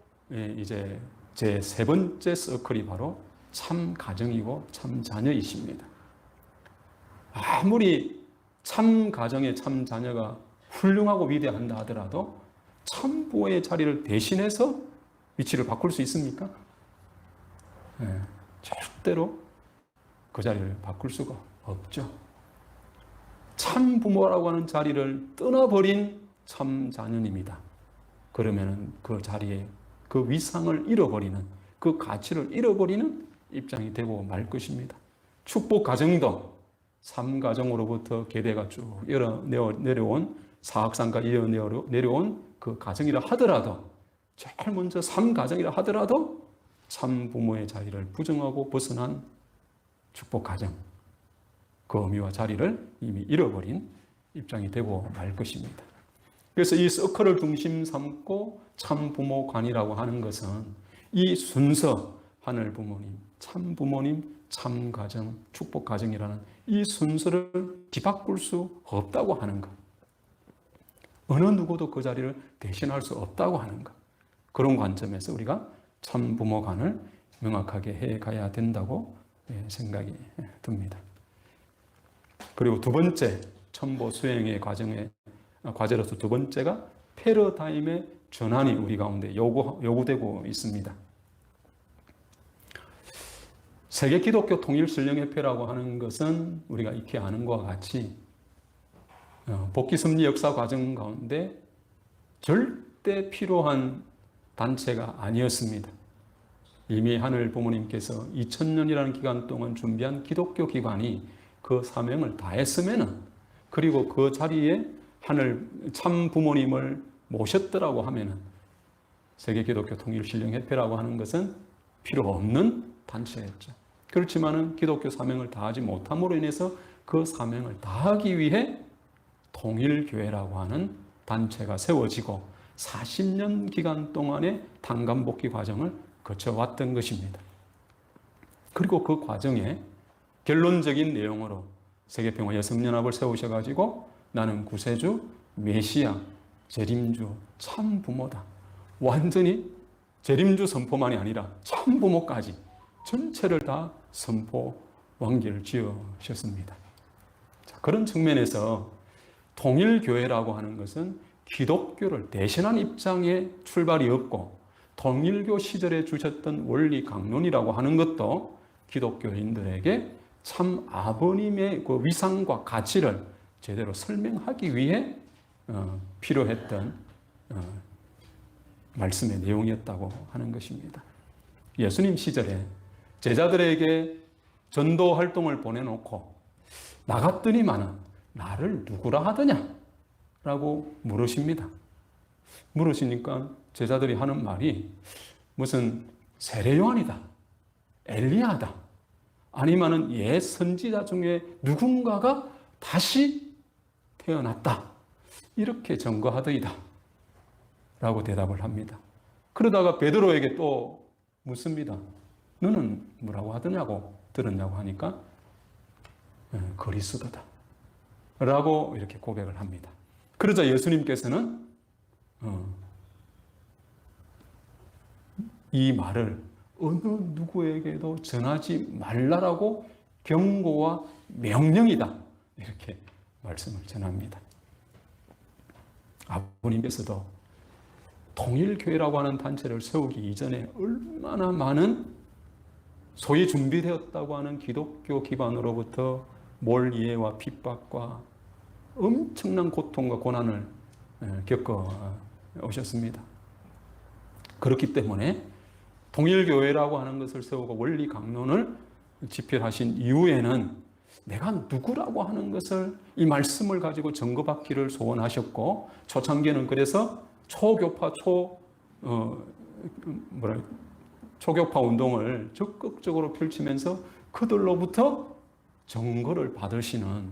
이제 제 세 번째 서클이 바로 참 가정이고 참 자녀이십니다. 아무리 참 가정의 참 자녀가 훌륭하고 위대한다 하더라도 참 부모의 자리를 대신해서 위치를 바꿀 수 있습니까? 절대로 그 자리를 바꿀 수가 없죠. 참 부모라고 하는 자리를 떠나버린 참 자녀입니다. 그러면 그 자리에 그 위상을 잃어버리는, 그 가치를 잃어버리는 입장이 되고 말 것입니다. 축복 가정도 삼가정으로부터 계대가 쭉 내려온 사학상까지 내려온 그 가정이라 하더라도, 제일 먼저 삼가정이라 하더라도 참 부모의 자리를 부정하고 벗어난 축복 가정, 그 의미와 자리를 이미 잃어버린 입장이 되고 말 것입니다. 그래서 이 서클을 중심 삼고 참 부모관이라고 하는 것은 이 순서, 하늘 부모님, 참 부모님, 참 가정, 축복 가정이라는 이 순서를 뒤바꿀 수 없다고 하는 것. 어느 누구도 그 자리를 대신할 수 없다고 하는 것. 그런 관점에서 우리가 참 부모관을 명확하게 해 가야 된다고 생각이 듭니다. 그리고 두 번째, 첨보 수행의 과제로서 두 번째가 패러다임의 전환이 우리 가운데 요구되고 있습니다. 세계 기독교 통일 신령협회라고 하는 것은 우리가 익히 아는 것과 같이 복귀 섭리 역사 과정 가운데 절대 필요한 단체가 아니었습니다. 이미 하늘 부모님께서 2000년이라는 기간 동안 준비한 기독교 기관이 그 사명을 다했으면은, 그리고 그 자리에 하늘 참 부모님을 모셨더라고 하면은 세계 기독교 통일 신령협회라고 하는 것은 필요 없는 단체였죠. 그렇지만은 기독교 사명을 다하지 못함으로 인해서 그 사명을 다하기 위해 통일교회라고 하는 단체가 세워지고 40년 기간 동안의 단감복귀 과정을 거쳐왔던 것입니다. 그리고 그 과정에 결론적인 내용으로 세계평화 여성연합을 세우셔가지고 나는 구세주, 메시아, 재림주, 참부모다. 완전히 재림주 선포만이 아니라 참부모까지 전체를 다 선포 완결을 지으셨습니다. 자, 그런 측면에서 통일교회라고 하는 것은 기독교를 대신한 입장의 출발이 없고, 통일교 시절에 주셨던 원리 강론이라고 하는 것도 기독교인들에게 참 아버님의 그 위상과 가치를 제대로 설명하기 위해 필요했던 말씀의 내용이었다고 하는 것입니다. 예수님 시절에 제자들에게 전도 활동을 보내놓고 나갔더니만은 나를 누구라 하더냐? 라고 물으십니다. 물으시니까 제자들이 하는 말이 무슨 세례요한이다, 엘리야다, 아니면은 옛 선지자 중에 누군가가 다시 태어났다, 이렇게 증거하더이다 라고 대답을 합니다. 그러다가 베드로에게 또 묻습니다. 너는 뭐라고 하더냐고 들었냐고 하니까 그리스도다 라고 이렇게 고백을 합니다. 그러자 예수님께서는 이 말을 어느 누구에게도 전하지 말라라고 경고와 명령이다, 이렇게 말씀을 전합니다. 아버님께서도 통일교회라고 하는 단체를 세우기 이전에 얼마나 많은 소위 준비되었다고 하는 기독교 기관으로부터 몰이해와 핍박과 엄청난 고통과 고난을 겪어 오셨습니다. 그렇기 때문에 통일교회라고 하는 것을 세우고 원리 강론을 집필하신 이후에는 내가 누구라고 하는 것을, 이 말씀을 가지고 증거받기를 소원하셨고, 초창기에는 그래서 초교파 운동을 적극적으로 펼치면서 그들로부터 증거를 받으시는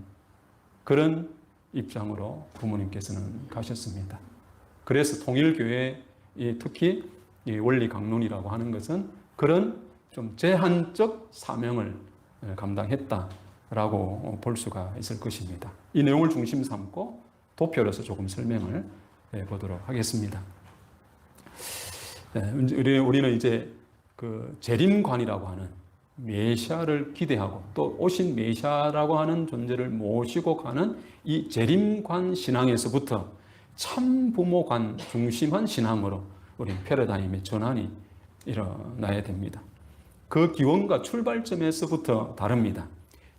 그런 입장으로 부모님께서는 가셨습니다. 그래서 통일교회, 특히 이 원리 강론이라고 하는 것은 그런 좀 제한적 사명을 감당했다라고 볼 수가 있을 것입니다. 이 내용을 중심 삼고 도표로서 조금 설명을 해보도록 하겠습니다. 우리는 이제 그 재림관이라고 하는 메시아를 기대하고 또 오신 메시아라고 하는 존재를 모시고 가는 이 재림관 신앙에서부터 참부모관 중심한 신앙으로 우리 패러다임의 전환이 일어나야 됩니다. 그 기원과 출발점에서부터 다릅니다.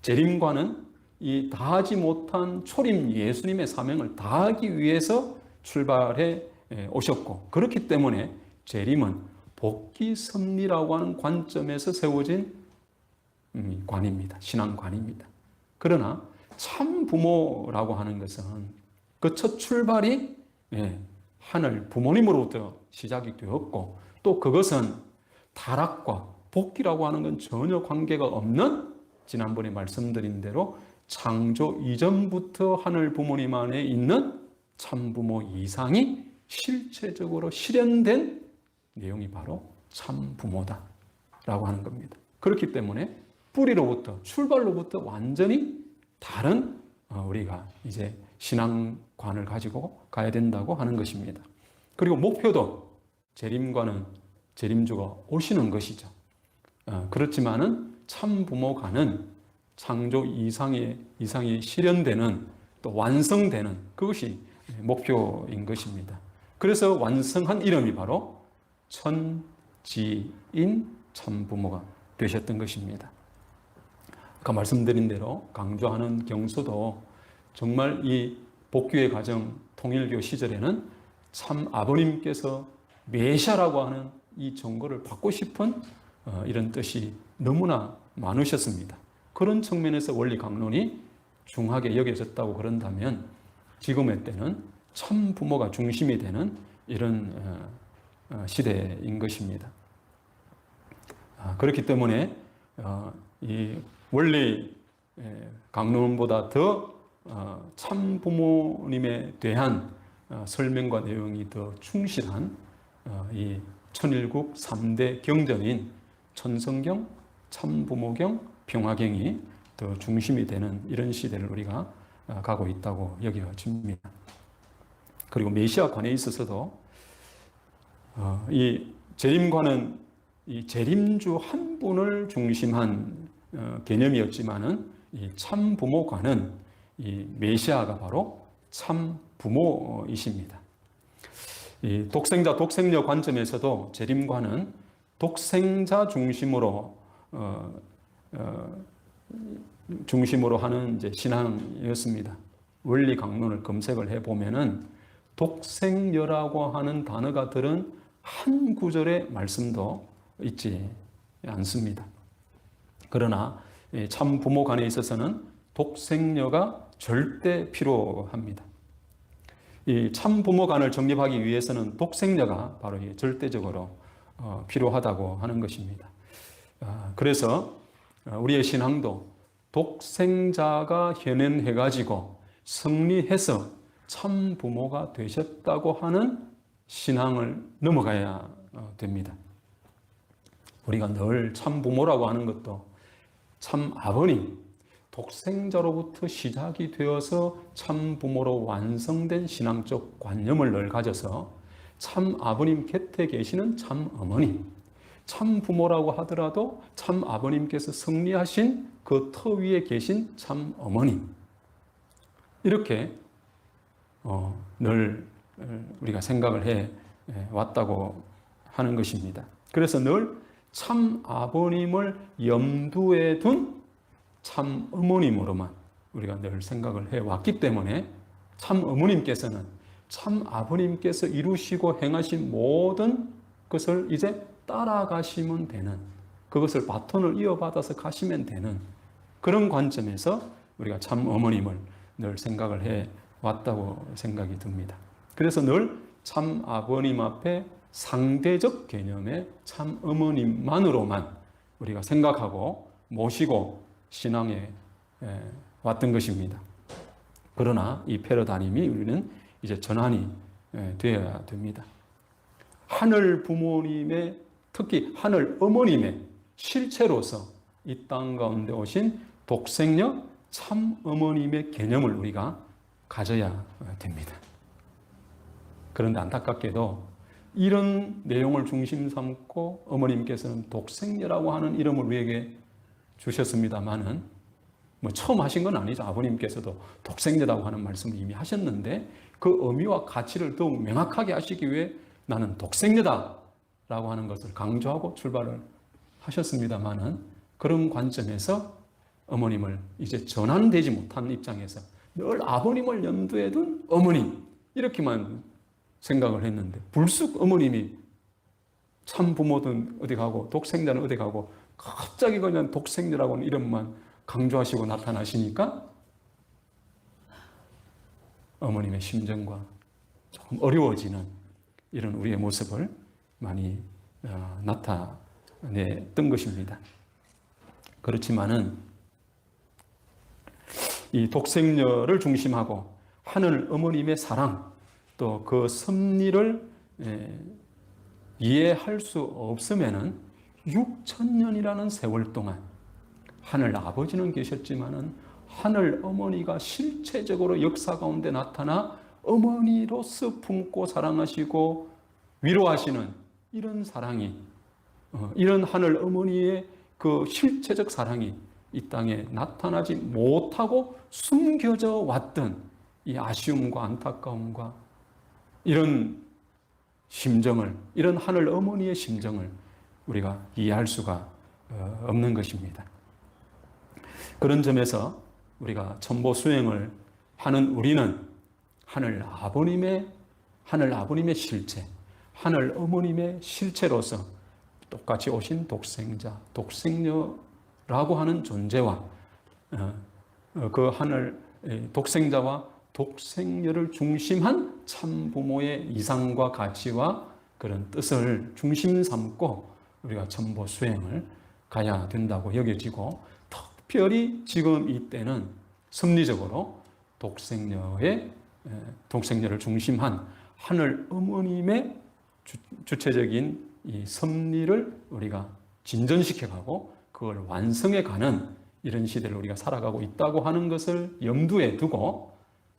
재림관은 이 다하지 못한 초림 예수님의 사명을 다하기 위해서 출발해 오셨고, 그렇기 때문에 재림은 복귀 섭리라고 하는 관점에서 세워진 관입니다. 신앙관입니다. 그러나 참 부모라고 하는 것은 그 첫 출발이 하늘 부모님으로부터 시작이 되었고, 또 그것은 타락과 복귀라고 하는 건 전혀 관계가 없는, 지난번에 말씀드린 대로 창조 이전부터 하늘 부모님 안에 있는 참부모 이상이 실체적으로 실현된 내용이 바로 참부모다라고 하는 겁니다. 그렇기 때문에 뿌리로부터, 출발로부터 완전히 다른 우리가 이제 신앙관을 가지고 가야 된다고 하는 것입니다. 그리고 목표도 재림과는 재림주가 오시는 것이죠. 그렇지만은 참부모관은 창조 이상이 실현되는, 또 완성되는 그것이 목표인 것입니다. 그래서 완성한 이름이 바로 천지인 참부모가 되셨던 것입니다. 아까 말씀드린 대로 강조하는 경수도 정말 이 복귀의 과정, 통일교 시절에는 참 아버님께서 메시아라고 하는 이 정보를 받고 싶은 이런 뜻이 너무나 많으셨습니다. 그런 측면에서 원리 강론이 중하게 여겨졌다고 그런다면 지금의 때는 참 부모가 중심이 되는 이런 시대인 것입니다. 그렇기 때문에 이 원리 강론보다 더 참 부모님에 대한 설명과 내용이 더 충실한 이 천일국 3대 경전인 천성경, 참부모경, 평화경이 더 중심이 되는 이런 시대를 우리가 가고 있다고 여겨집니다. 그리고 메시아관에 있어서도 이 재림관은 이 재림주 한 분을 중심한 개념이었지만은 이 참부모관은 이 메시아가 바로 참부모이십니다. 이 독생자 독생녀 관점에서도 재림관은 독생자 중심으로 하는 이제 신앙이었습니다. 원리 강론을 검색을 해 보면은 독생녀라고 하는 단어가 들은 한 구절의 말씀도 있지 않습니다. 그러나 참 부모관에 있어서는 독생녀가 절대 필요합니다. 이 참 부모관을 정립하기 위해서는 독생녀가 바로 절대적으로 필요하다고 하는 것입니다. 그래서 우리의 신앙도 독생자가 현현해가지고 승리해서 참 부모가 되셨다고 하는 신앙을 넘어가야 됩니다. 우리가 늘 참 부모라고 하는 것도 참 아버님, 독생자로부터 시작이 되어서 참 부모로 완성된 신앙적 관념을 늘 가져서 참 아버님 곁에 계시는 참 어머님, 참 부모라고 하더라도 참 아버님께서 승리하신 그 터 위에 계신 참 어머님, 이렇게 늘 우리가 생각을 해 왔다고 하는 것입니다. 그래서 늘 참 아버님을 염두에 둔 참 어머님으로만 우리가 늘 생각을 해 왔기 때문에 참 어머님께서는 참 아버님께서 이루시고 행하신 모든 것을 이제 따라가시면 되는, 그것을 바톤을 이어받아서 가시면 되는 그런 관점에서 우리가 참 어머님을 늘 생각을 해 왔다고 생각이 듭니다. 그래서 늘 참 아버님 앞에 상대적 개념의 참 어머님만으로만 우리가 생각하고 모시고 신앙에 왔던 것입니다. 그러나 이 패러다임이 우리는 이제 전환이 되어야 됩니다. 하늘 부모님의, 특히 하늘 어머님의 실체로서 이 땅 가운데 오신 독생녀 참 어머님의 개념을 우리가 가져야 됩니다. 그런데 안타깝게도 이런 내용을 중심 삼고 어머님께서는 독생녀라고 하는 이름을 우리에게 주셨습니다만은 뭐 처음 하신 건 아니죠. 아버님께서도 독생녀라고 하는 말씀을 이미 하셨는데 그 의미와 가치를 더욱 명확하게 하시기 위해 나는 독생녀다라고 하는 것을 강조하고 출발을 하셨습니다만은 그런 관점에서 어머님을 이제 전환되지 못한 입장에서 늘 아버님을 염두에 둔 어머님 이렇게만 생각을 했는데 불쑥 어머님이 참 부모든 어디 가고 독생자는 어디 가고 갑자기 그냥 독생녀라고 하는 이름만 강조하시고 나타나시니까 어머님의 심정과 조금 어려워지는 이런 우리의 모습을 많이 나타냈던 것입니다. 그렇지만은 이 독생녀를 중심하고 하늘 어머님의 사랑 또 그 섭리를 이해할 수 없으면은 6천년이라는 세월 동안 하늘 아버지는 계셨지만은 하늘 어머니가 실체적으로 역사 가운데 나타나 어머니로서 품고 사랑하시고 위로하시는 이런 사랑이 이런 하늘 어머니의 그 실체적 사랑이 이 땅에 나타나지 못하고 숨겨져 왔던 이 아쉬움과 안타까움과 이런 심정을, 이런 하늘 어머니의 심정을 우리가 이해할 수가 없는 것입니다. 그런 점에서 우리가 천보 수행을 하는 우리는 하늘 아버님의 실체, 하늘 어머님의 실체로서 똑같이 오신 독생자, 독생녀라고 하는 존재와 그 하늘 독생자와 독생녀를 중심한 참 부모의 이상과 가치와 그런 뜻을 중심 삼고 우리가 천보 수행을 가야 된다고 여겨지고 특별히 지금 이때는 섭리적으로 독생녀를 중심한 하늘 어머님의 주체적인 이 섭리를 우리가 진전시켜가고 그걸 완성해가는 이런 시대를 우리가 살아가고 있다고 하는 것을 염두에 두고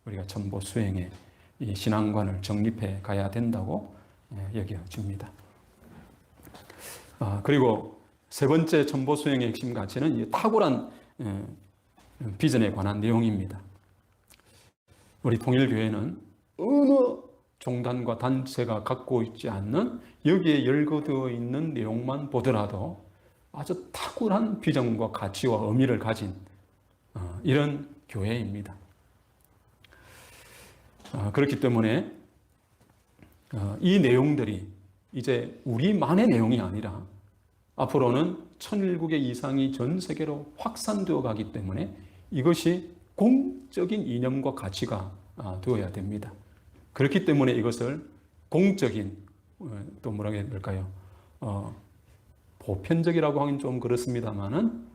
우리가 천보 수행의 이 신앙관을 정립해 가야 된다고 여겨집니다. 그리고 세 번째 천보 수행의 핵심 가치는 이 탁월한 비전에 관한 내용입니다. 우리 통일교회는 어느 종단과 단체가 갖고 있지 않는 여기에 열거되어 있는 내용만 보더라도 아주 탁월한 비전과 가치와 의미를 가진 이런 교회입니다. 그렇기 때문에 이 내용들이 이제 우리만의 내용이 아니라 앞으로는 천일국의 이상이 전 세계로 확산되어 가기 때문에 이것이 공적인 이념과 가치가 되어야 됩니다. 그렇기 때문에 이것을 공적인 또 뭐라고 해야 될까요? 보편적이라고 하긴 좀 그렇습니다만은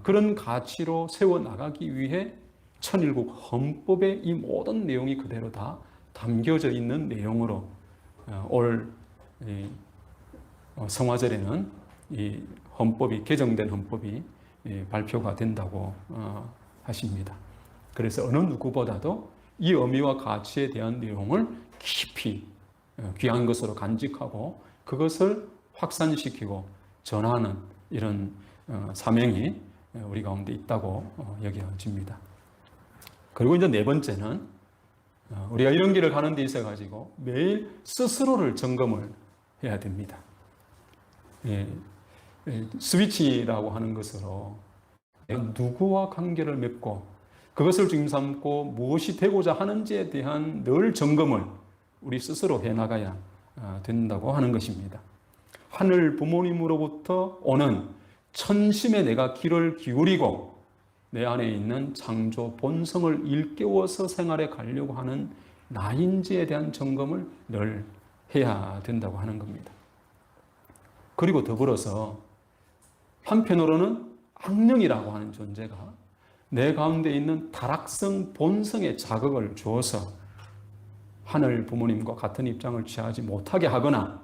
그런 가치로 세워나가기 위해 천일국 헌법의 이 모든 내용이 그대로 다 담겨져 있는 내용으로 올 성화절에는 이 헌법이 개정된 헌법이 발표가 된다고 하십니다. 그래서 어느 누구보다도 이 의미와 가치에 대한 내용을 깊이 귀한 것으로 간직하고 그것을 확산시키고 전하는 이런 사명이 우리 가운데 있다고 여겨집니다. 그리고 이제 네 번째는 우리가 이런 길을 가는 데 있어 가지고 매일 스스로를 점검을 해야 됩니다. 스위치라고 하는 것으로 누구와 관계를 맺고 그것을 중심 삼고 무엇이 되고자 하는지에 대한 늘 점검을 우리 스스로 해나가야 된다고 하는 것입니다. 하늘 부모님으로부터 오는 천심에 내가 귀를 기울이고 내 안에 있는 창조 본성을 일깨워서 생활에 가려고 하는 나인지에 대한 점검을 늘 해야 된다고 하는 겁니다. 그리고 더불어서 한편으로는 악령이라고 하는 존재가 내 가운데 있는 타락성 본성에 자극을 주어서 하늘 부모님과 같은 입장을 취하지 못하게 하거나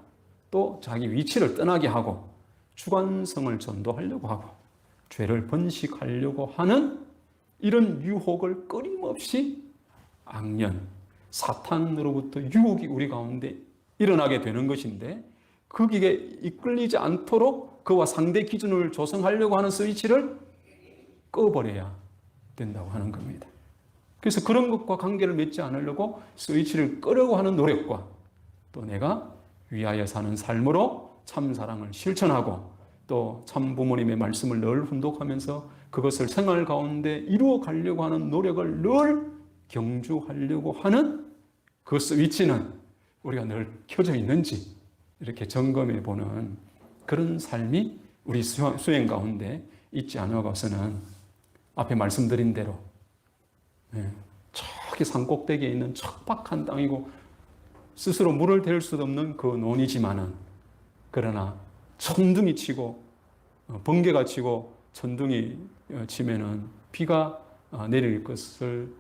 또 자기 위치를 떠나게 하고 주관성을 전도하려고 하고 죄를 번식하려고 하는 이런 유혹을 끊임없이 악년, 사탄으로부터 유혹이 우리 가운데 일어나게 되는 것인데 거기에 이끌리지 않도록 그와 상대 기준을 조성하려고 하는 스위치를 꺼버려야 된다고 하는 겁니다. 그래서 그런 것과 관계를 맺지 않으려고 스위치를 끄려고 하는 노력과 또 내가 위하여 사는 삶으로 참 사랑을 실천하고 또 참 부모님의 말씀을 늘 훈독하면서 그것을 생활 가운데 이루어 가려고 하는 노력을 늘 경주하려고 하는 그 스위치는 우리가 늘 켜져 있는지 이렇게 점검해 보는 그런 삶이 우리 수행 가운데 있지 않아서는 앞에 말씀드린 대로 저기 산꼭대기에 있는 척박한 땅이고 스스로 물을 댈 수도 없는 그 논이지만은 그러나 천둥이 치고 번개가 치고 천둥이 치면은 비가 내릴 것을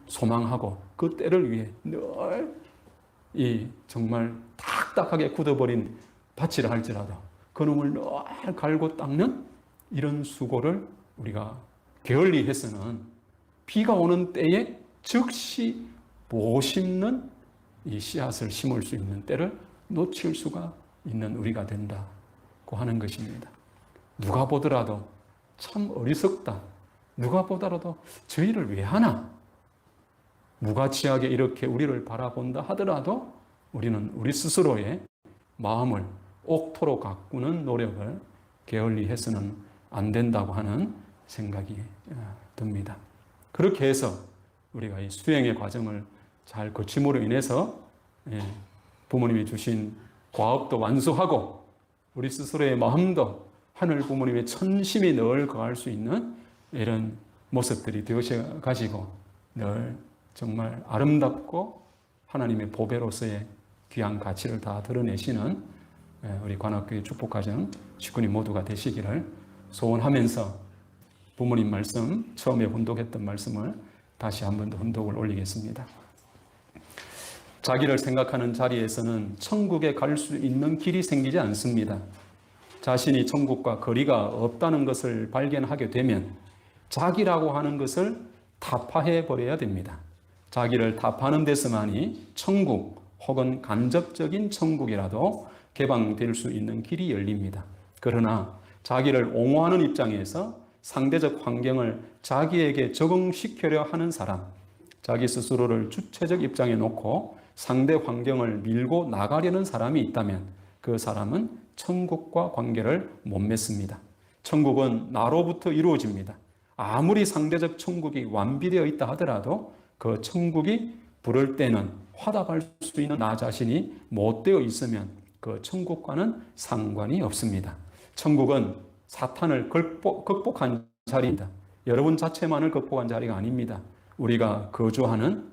소망하고 그 때를 위해 늘 이 정말 딱딱하게 굳어버린 밭이라 할지라도 그놈을 늘 갈고 닦는 이런 수고를 우리가 게을리 해서는 비가 오는 때에 즉시 못 심는 이 씨앗을 심을 수 있는 때를 놓칠 수가 있는 우리가 된다고 하는 것입니다. 누가 보더라도 참 어리석다. 누가 보더라도 저희를 왜 하나? 무가치하게 이렇게 우리를 바라본다 하더라도 우리는 우리 스스로의 마음을 옥토로 가꾸는 노력을 게을리 해서는 안 된다고 하는 생각이 듭니다. 그렇게 해서 우리가 이 수행의 과정을 잘 거침으로 인해서 부모님이 주신 과업도 완수하고 우리 스스로의 마음도 하늘 부모님의 천심이 늘 거할 수 있는 이런 모습들이 되어져 가지고 늘 정말 아름답고 하나님의 보배로서의 귀한 가치를 다 드러내시는 우리 관악교회 축복가정 식구님 모두가 되시기를 소원하면서 부모님 말씀, 처음에 훈독했던 말씀을 다시 한 번 더 훈독을 올리겠습니다. 자기를 생각하는 자리에서는 천국에 갈 수 있는 길이 생기지 않습니다. 자신이 천국과 거리가 없다는 것을 발견하게 되면 자기라고 하는 것을 타파해 버려야 됩니다. 자기를 타파하는 데서만이 천국 혹은 간접적인 천국이라도 개방될 수 있는 길이 열립니다. 그러나 자기를 옹호하는 입장에서 상대적 환경을 자기에게 적응시키려 하는 사람, 자기 스스로를 주체적 입장에 놓고 상대 환경을 밀고 나가려는 사람이 있다면 그 사람은 천국과 관계를 못 맺습니다. 천국은 나로부터 이루어집니다. 아무리 상대적 천국이 완비되어 있다 하더라도 그 천국이 부를 때는 화답할 수 있는 나 자신이 못 되어 있으면 그 천국과는 상관이 없습니다. 천국은 사탄을 극복한 자리입니다. 여러분 자체만을 극복한 자리가 아닙니다. 우리가 거주하는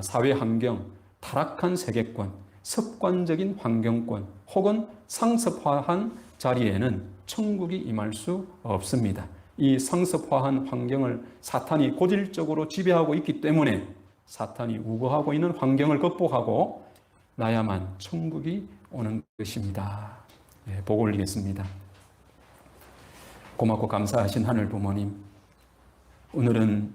사회 환경, 타락한 세계권, 습관적인 환경권 혹은 상습화한 자리에는 천국이 임할 수 없습니다. 이 상습화한 환경을 사탄이 고질적으로 지배하고 있기 때문에 사탄이 우거하고 있는 환경을 극복하고 나야만 천국이 오는 것입니다. 복 올리겠습니다. 고맙고 감사하신 하늘 부모님, 오늘은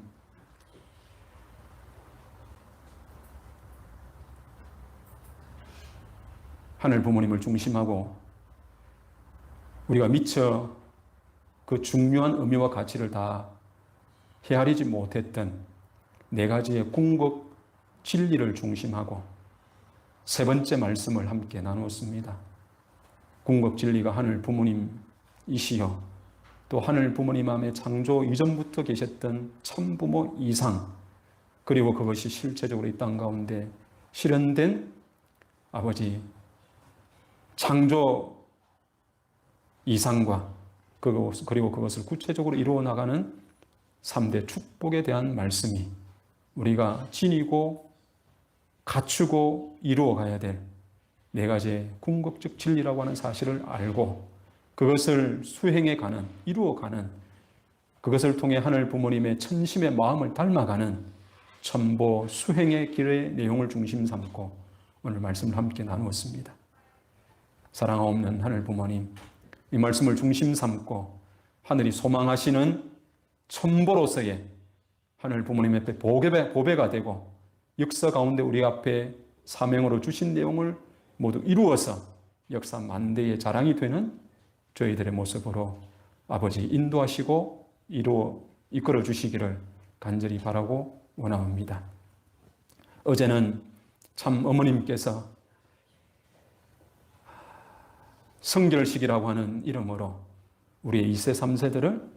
하늘 부모님을 중심하고 우리가 미처 그 중요한 의미와 가치를 다 헤아리지 못했던 네 가지의 궁극 진리를 중심하고 세 번째 말씀을 함께 나누었습니다. 궁극 진리가 하늘 부모님이시여 또 하늘 부모님 안에 창조 이전부터 계셨던 참부모 이상 그리고 그것이 실체적으로 이 땅 가운데 실현된 아버지 창조 이상과 그리고 그것을 구체적으로 이루어 나가는 3대 축복에 대한 말씀이 우리가 지니고 갖추고 이루어 가야 될 네 가지의 궁극적 진리라고 하는 사실을 알고 그것을 수행해 가는, 이루어 가는 그것을 통해 하늘 부모님의 천심의 마음을 닮아가는 천보 수행의 길의 내용을 중심 삼고 오늘 말씀을 함께 나누었습니다. 사랑 없는 하늘 부모님, 이 말씀을 중심 삼고 하늘이 소망하시는 천보로서의 하늘 부모님 앞에 보배가 되고 역사 가운데 우리 앞에 사명으로 주신 내용을 모두 이루어서 역사 만대의 자랑이 되는 저희들의 모습으로 아버지 인도하시고 이끌어 주시기를 간절히 바라고 원합니다. 어제는 참 어머님께서 성결식이라고 하는 이름으로 우리의 2세, 3세들을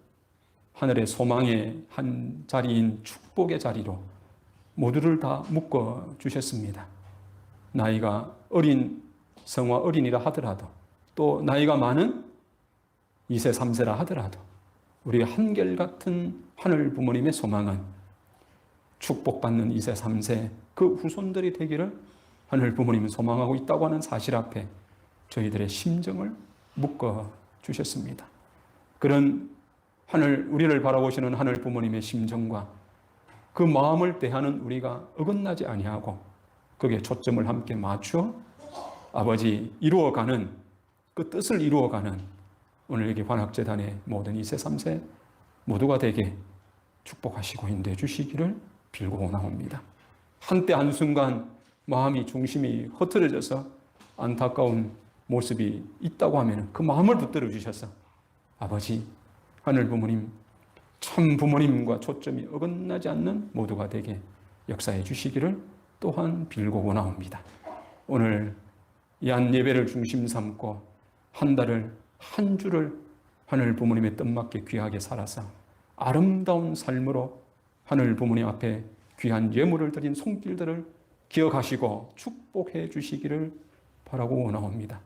하늘의 소망의 한 자리인 축복의 자리로 모두를 다 묶어 주셨습니다. 나이가 어린 성화 어린이라 하더라도 또 나이가 많은 2세, 3세라 하더라도 우리 한결같은 하늘 부모님의 소망은 축복받는 2세, 3세 그 후손들이 되기를 하늘 부모님은 소망하고 있다고 하는 사실 앞에 저희들의 심정을 묶어 주셨습니다. 그런 우리를 바라보시는 하늘 부모님의 심정과 그 마음을 대하는 우리가 어긋나지 아니하고 거기에 초점을 함께 맞추어 아버지 이루어가는 그 뜻을 이루어가는 오늘 여기 관악재단의 모든 2세, 3세 모두가 되게 축복하시고 인도해 주시기를 빌고 원하옵니다. 한때 한순간 마음이 중심이 흐트러져서 안타까운 모습이 있다고 하면 그 마음을 붙들어 주셔서 아버지 하늘 부모님 참 부모님과 초점이 어긋나지 않는 모두가 되게 역사해 주시기를 또한 빌고 원하옵니다. 오늘 이 한 예배를 중심 삼고 한 달을 한 주를 하늘 부모님의 뜻맞게 귀하게 살아서 아름다운 삶으로 하늘 부모님 앞에 귀한 예물을 드린 손길들을 기억하시고 축복해 주시기를 바라고 원하옵니다.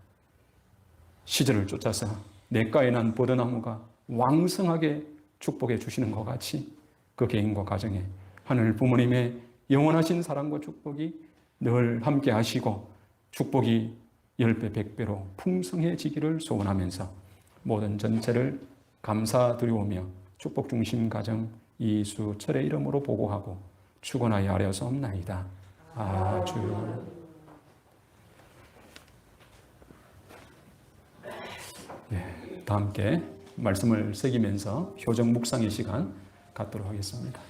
시절을 쫓아서 냇가에 난 버드나무가 왕성하게 축복해 주시는 것 같이 그 개인과 가정에 하늘 부모님의 영원하신 사랑과 축복이 늘 함께 하시고 축복이 10배, 100배로 풍성해지기를 소원하면서 모든 전체를 감사드리오며 축복 중심 가정 이수철의 이름으로 보고하고 축원하여 아뢰었사옵나이다. 아주. 네, 다 함께 말씀을 새기면서 효정 묵상의 시간 갖도록 하겠습니다.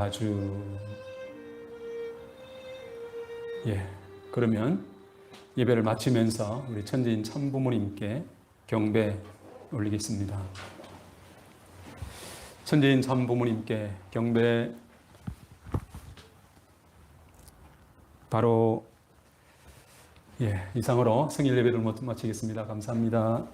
아주. 그러면 예배를 마치면서 우리 천지인 참부모님께 경배 올리겠습니다. 천지인 참부모님께 경배. 바로 이상으로 성일 예배를 모두 마치겠습니다. 감사합니다.